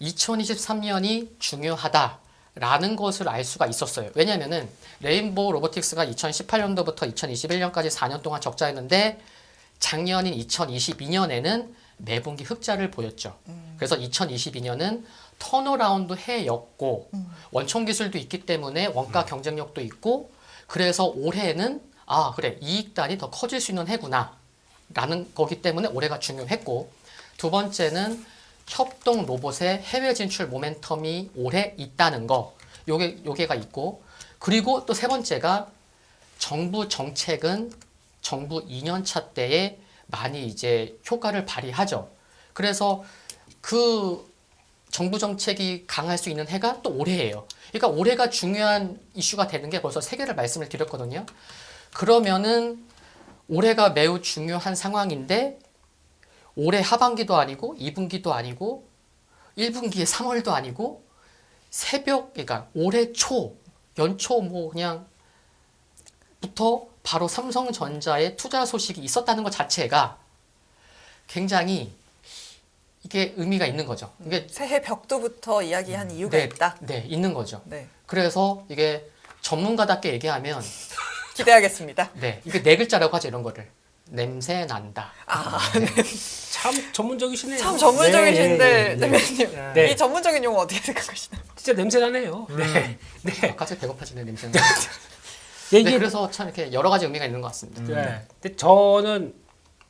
2023년이 중요하다라는 것을 알 수가 있었어요. 왜냐하면은 레인보우 로보틱스가 2018년도부터 2021년까지 4년 동안 적자였는데 작년인 2022년에는 매분기 흑자를 보였죠. 그래서 2022년은 턴어라운드 해였고 원천 기술도 있기 때문에 원가 경쟁력도 있고 그래서 올해는 그래 이익단이 더 커질 수 있는 해구나 라는 거기 때문에 올해가 중요했고 두 번째는 협동 로봇의 해외 진출 모멘텀이 올해 있다는 거 요게가 있고 그리고 또 세 번째가 정부 정책은 정부 2년차 때에 많이 이제 효과를 발휘하죠. 그래서 그 정부 정책이 강할 수 있는 해가 또 올해예요. 그러니까 올해가 중요한 이슈가 되는 게 벌써 3개를 말씀을 드렸거든요. 그러면은 올해가 매우 중요한 상황인데 올해 하반기도 아니고 2분기도 아니고 1분기에 3월도 아니고 그러니까 올해 초, 연초 뭐 그냥 부터 바로 삼성전자의 투자 소식이 있었다는 것 자체가 굉장히 이게 의미가 있는 거죠. 이게 새해 벽두부터 이야기한 이유가 네, 있다. 네, 있는 거죠. 네. 그래서 이게 전문가답게 얘기하면 기대하겠습니다. 네, 이게 4글자라고 하죠, 이런 거를. 냄새 난다. 참 전문적이시네요. 참 전문적이신데 네, 네, 네. 대표님 네. 이 전문적인 용어 어떻게 생각하시나요? 진짜 냄새 나네요. 네. 네. 갑자기 배고파지네, 냄새는. 네, 네, 이게 그래서 참 이렇게 여러 가지 의미가 있는 것 같습니다. 네. 근데 저는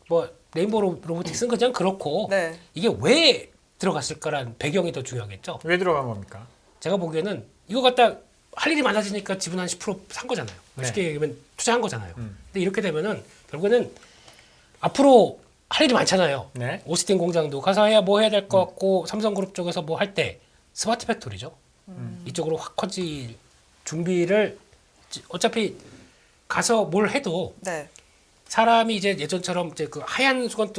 뭐 레인보우 로보틱스는 그냥 그렇고 네. 이게 왜 들어갔을까라는 배경이 더 중요하겠죠. 왜 들어간 겁니까? 제가 보기에는 이거 갖다 할 일이 많아지니까 지분 한 10%산 거잖아요. 네. 쉽게 얘기하면 투자한 거잖아요. 근데 이렇게 되면은 결국에는 앞으로 할 일이 많잖아요. 네. 오스틴 공장도 가서 해야 될 것 같고 삼성그룹 쪽에서 뭐 할 때 스마트 팩토리죠. 이쪽으로 확 커질 준비를 어차피 가서 뭘 해도 네. 사람이 이제 예전처럼 이제 그 하얀 수건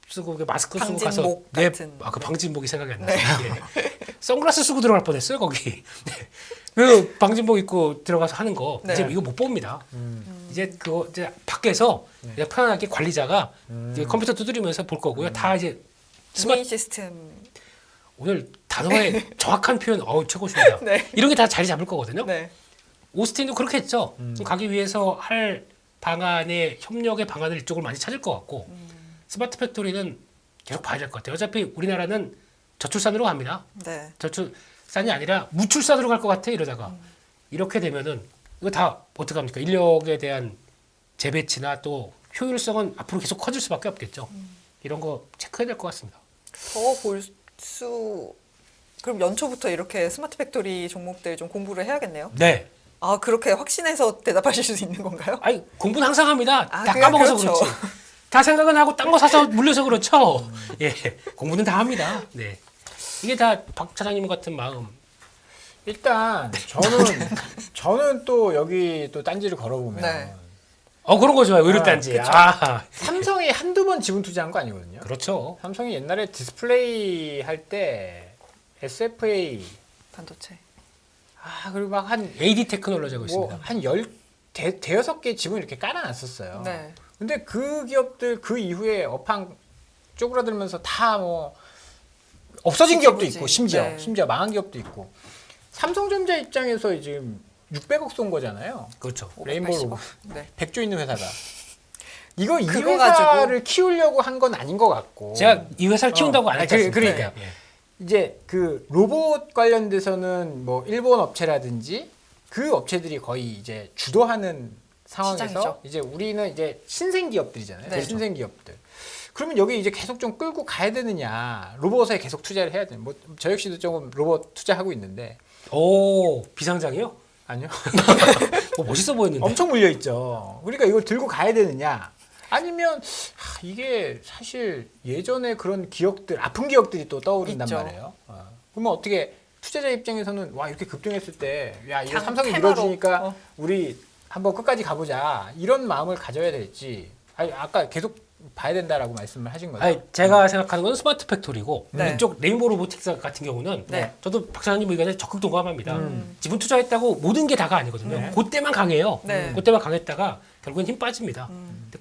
쓰고 마스크 쓰고 가서 방진복 같은. 그 네. 방진복이 생각이 안 나요. 예. 선글라스 쓰고 들어갈 뻔했어요 거기. 네. 그 방진복 입고 들어가서 하는 거 네. 이제 이거 못 봅니다. 이제 그거 이제 밖에서 그냥 편안하게 관리자가 이제 컴퓨터 두드리면서 볼 거고요. 다 이제 스마트 시스템. 오늘 단어의 정확한 표현 최고십니다. 네. 이런 게 다 자리 잡을 거거든요. 네. 오스틴도 그렇게 했죠. 가기 위해서 할 방안의 협력의 방안을 이쪽을 많이 찾을 것 같고 스마트 팩토리는 계속 봐야 될 것 같아요. 어차피 우리나라는 저출산으로 갑니다. 네. 저출산이 아니라 무출산으로 갈 것 같아 이러다가 이렇게 되면은 이거 다 어떻게 합니까? 인력에 대한 재배치나 또 효율성은 앞으로 계속 커질 수밖에 없겠죠. 이런 거 체크해야 될 것 같습니다. 더 볼 수. 그럼 연초부터 이렇게 스마트 팩토리 종목들 좀 공부를 해야겠네요. 네. 아 그렇게 확신해서 대답하실 수 있는 건가요? 아니 공부는 항상 합니다. 아, 다 그게 까먹어서 그렇죠. 그렇지. 다 생각은 하고 딴 거 사서 물려서 그렇죠. 예, 공부는 다 합니다. 네, 이게 다 박 차장님 같은 마음. 일단 저는 또 여기 또 딴지를 걸어보면 네. 그런 거 좋아요. 의료단지. 그쵸. 삼성이 한두 번 지분 투자한 거 아니거든요. 그렇죠. 삼성이 옛날에 디스플레이 할 때 SFA 반도체. 그리고 막 한 AD 테크놀로지하고 있습니다. 뭐한 대여섯 개 지분 이렇게 깔아놨었어요. 네. 근데 그 기업들 그 이후에 업황 쪼그라들면서 다 뭐 없어진 기업도 있고 심지어 네. 망한 기업도 있고 삼성전자 입장에서 지금 600억 쏜 거잖아요. 그렇죠. 레인보우 580억. 로봇. 네. 100조 있는 회사가. 이거 이 그거 회사를 키우려고 한 건 아닌 것 같고. 제가 이 회사를 키운다고 안 했지 않습니까? 그러니까. 예. 이제 그 로봇 관련돼서는 뭐 일본 업체라든지 그 업체들이 거의 이제 주도하는 상황에서 시장이죠. 이제 우리는 이제 신생 기업들이잖아요. 네. 신생 기업들. 그러면 여기 이제 계속 좀 끌고 가야 되느냐, 로봇에 계속 투자를 해야 되는. 뭐 저 역시도 조금 로봇 투자하고 있는데 오, 비상장이요? 아니요. 멋있어 보였는데. 엄청 물려 있죠. 그러니까 이걸 들고 가야 되느냐, 아니면 이게 사실 예전에 그런 기억들, 아픈 기억들이 또 떠오른단 있죠. 말이에요. 그러면 어떻게 투자자 입장에서는 와 이렇게 급등했을 때 야 이거 그냥 삼성이 테마로, 밀어주니까 우리 한번 끝까지 가보자 이런 마음을 가져야 될지. 아까 계속 봐야 된다라고 말씀을 하신 거죠. 아니, 제가 생각하는 건 스마트 팩토리고 네. 이쪽 레인보우 로보틱스 같은 경우는 네. 저도 박 사장님 의견에 적극 동감합니다. 지분 투자했다고 모든 게 다가 아니거든요. 네. 그때만 강해요. 네. 그때만 강했다가 결국엔 힘 빠집니다. 근데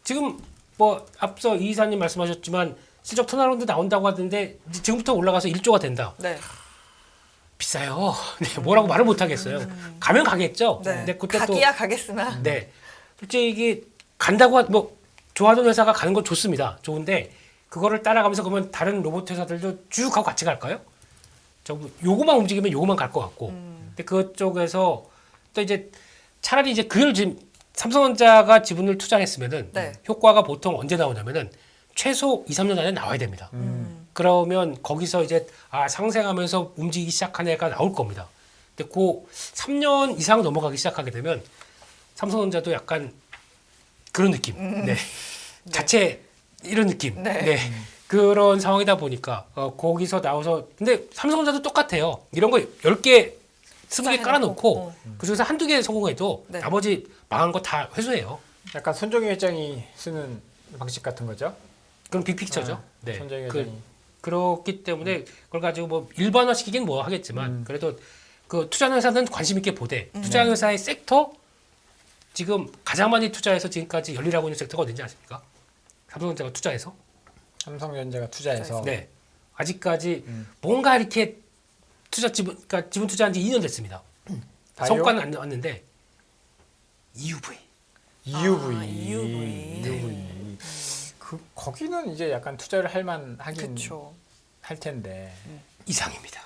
지금 뭐 앞서 이 이사님 말씀하셨지만 실적 턴어라운드 나온다고 하던데 지금부터 올라가서 1조가 된다. 네. 비싸요. 네, 뭐라고 말을 못 하겠어요. 가면 가겠죠. 네. 근데 그때 또 가기야 가겠으나. 네. 솔직히 이게 간다고 뭐 좋아하는 회사가 가는 건 좋습니다. 좋은데 그거를 따라가면서 그러면 다른 로봇 회사들도 쭉 하고 같이 갈까요? 요거만 움직이면 요거만 갈 것 같고. 근데 그쪽에서 또 이제 차라리 이제 그걸 지금 삼성전자가 지분을 투자했으면은 네. 효과가 보통 언제 나오냐면은 최소 2, 3년 안에 나와야 됩니다. 그러면 거기서 이제 상생하면서 움직이기 시작한 애가 나올 겁니다. 근데 그 3년 이상 넘어가기 시작하게 되면 삼성전자도 약간 그런 느낌. 네. 자체 이런 느낌. 네. 네. 그런 상황이다 보니까 거기서 나와서 근데 삼성전자도 똑같아요. 이런 거 10개, 20개 해놓고. 깔아놓고 그중에서 한두 개 성공해도 네. 나머지 망한 거 다 회수해요. 약간 손정희 회장이 쓰는 방식 같은 거죠. 그럼 빅픽처죠. 아, 네. 손정희 회장이. 그렇기 때문에 그걸 가지고 뭐 일반화시키긴 뭐 하겠지만 그래도 그 투자하는 회사는 관심 있게 보되 투자하는 회사의 섹터 지금 가장 많이 투자해서 지금까지 열일하고 있는 섹터가 어딘지 아십니까? 삼성전자가 투자해서 삼성전자가 투자해서 네 아직까지 뭔가 이렇게 그러니까 지분 투자한 지 2년 됐습니다. 바이오? 성과는 안 나왔는데 EUV EUV. 아, EUV. 그 거기는 이제 약간 투자를 할 만하긴 그렇죠. 할 텐데. 이상입니다.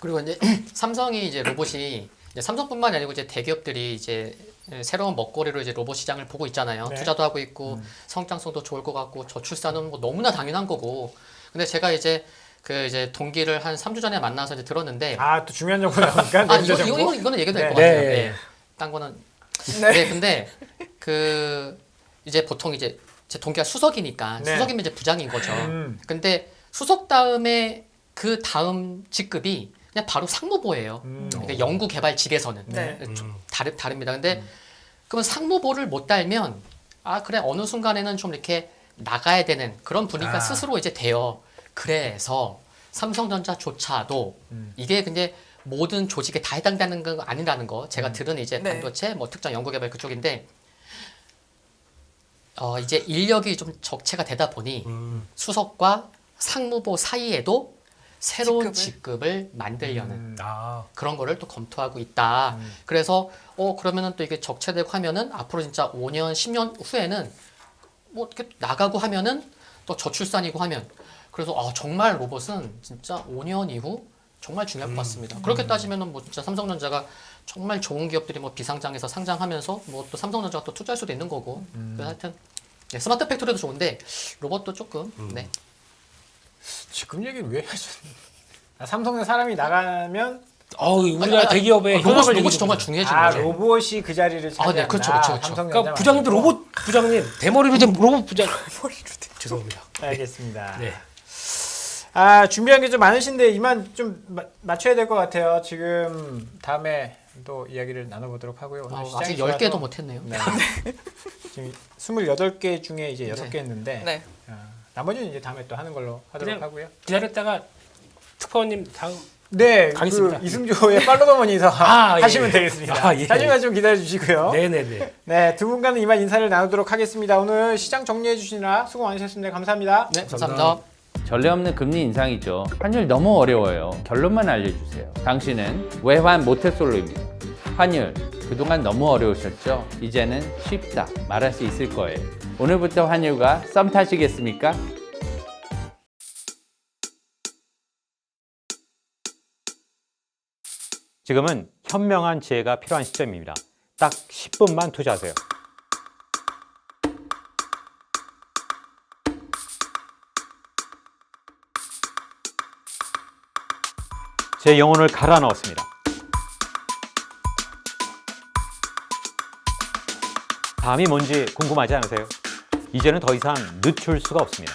그리고 이제 삼성이 이제 로봇이 이제 삼성뿐만이 아니고 이제 대기업들이 이제 새로운 먹거리로 이제 로봇 시장을 보고 있잖아요. 네. 투자도 하고 있고 성장성도 좋을 것 같고 저출산은 뭐 너무나 당연한 거고. 근데 제가 이제 그 이제 동기를 한 3주 전에 만나서 이제 들었는데 아, 또 중요한 정보 나오니까. 아, 내부자 정보? 이거는 얘기도 될 것 네. 같아요. 네. 네. 딴 거는 네. 근데 그 이제 보통 이제 제 동기가 수석이니까 네. 수석이면 이제 부장인 거죠. 근데 수석 다음에 그 다음 직급이 그냥 바로 상무보예요. 그러니까 연구개발직에서는 네. 좀 다릅니다. 근데 그러면 상무보를 못 달면 아 그래 어느 순간에는 좀 이렇게 나가야 되는 그런 분위기가 아. 스스로 이제 돼요. 그래서 삼성전자조차도 이게 근데 모든 조직에 다 해당되는 건 아니라는 거 제가 들은 이제 네. 반도체 뭐 특정 연구개발 그쪽인데 이제 인력이 좀 적체가 되다 보니 수석과 상무보 사이에도 새로운 직급을 만들려는 그런 거를 또 검토하고 있다. 그래서 그러면은 또 이게 적체되고 하면은 앞으로 진짜 5년, 10년 후에는 뭐 이렇게 나가고 하면은 또 저출산이고 하면 그래서 정말 로봇은 진짜 5년 이후 정말 중요할 것 같습니다. 그렇게 따지면은 뭐 진짜 삼성전자가 정말 좋은 기업들이 뭐 비상장에서 상장하면서 뭐 또 삼성전자가 또 투자할 수도 있는 거고. 그래서 하여튼 네, 스마트 팩토리도 좋은데 로봇도 조금 네. 지금 얘기를 왜 하셨나? 삼성에 사람이 나가면 우리나라 대기업의 로봇이 정말 중요해지는 거죠. 로봇이 그 자리를 차지한다. 네, 그렇죠, 그렇죠, 그렇죠. 삼성전자 그러니까 부장님도 로봇 부장님 대머리로 된 로봇 부장. 죄송합니다. 알겠습니다. 네. 준비한 게 좀 많으신데 이만 좀 맞춰야 될 것 같아요. 지금 다음에 또 이야기를 나눠보도록 하고요. 오늘 아직 시장이 10개도 좋아서- 못했네요. 네. 지금 28개 중에 이제 6개 했는데 네. 나머지는 이제 다음에 또 하는 걸로 하도록 그냥- 하고요. 기다렸다가 특파원님 다음 네, 가겠습니다. 그 이승조의 팔로더머니에서 아, 예. 하시면 되겠습니다. 예. 잠시만 좀 기다려 주시고요. 네네네. 네, 두 분과는 이만 인사를 나누도록 하겠습니다. 오늘 시장 정리해 주시느라 수고 많으셨습니다. 감사합니다. 네, 감사합니다. 전례 없는 금리 인상이죠. 환율 너무 어려워요. 결론만 알려주세요. 당신은 외환 모태솔로입니다. 환율 그동안 너무 어려우셨죠? 이제는 쉽다 말할 수 있을 거예요. 오늘부터 환율과 썸 타시겠습니까? 지금은 현명한 지혜가 필요한 시점입니다. 딱 10분만 투자하세요. 제 영혼을 갈아 넣었습니다. 다음이 뭔지 궁금하지 않으세요? 이제는 더 이상 늦출 수가 없습니다.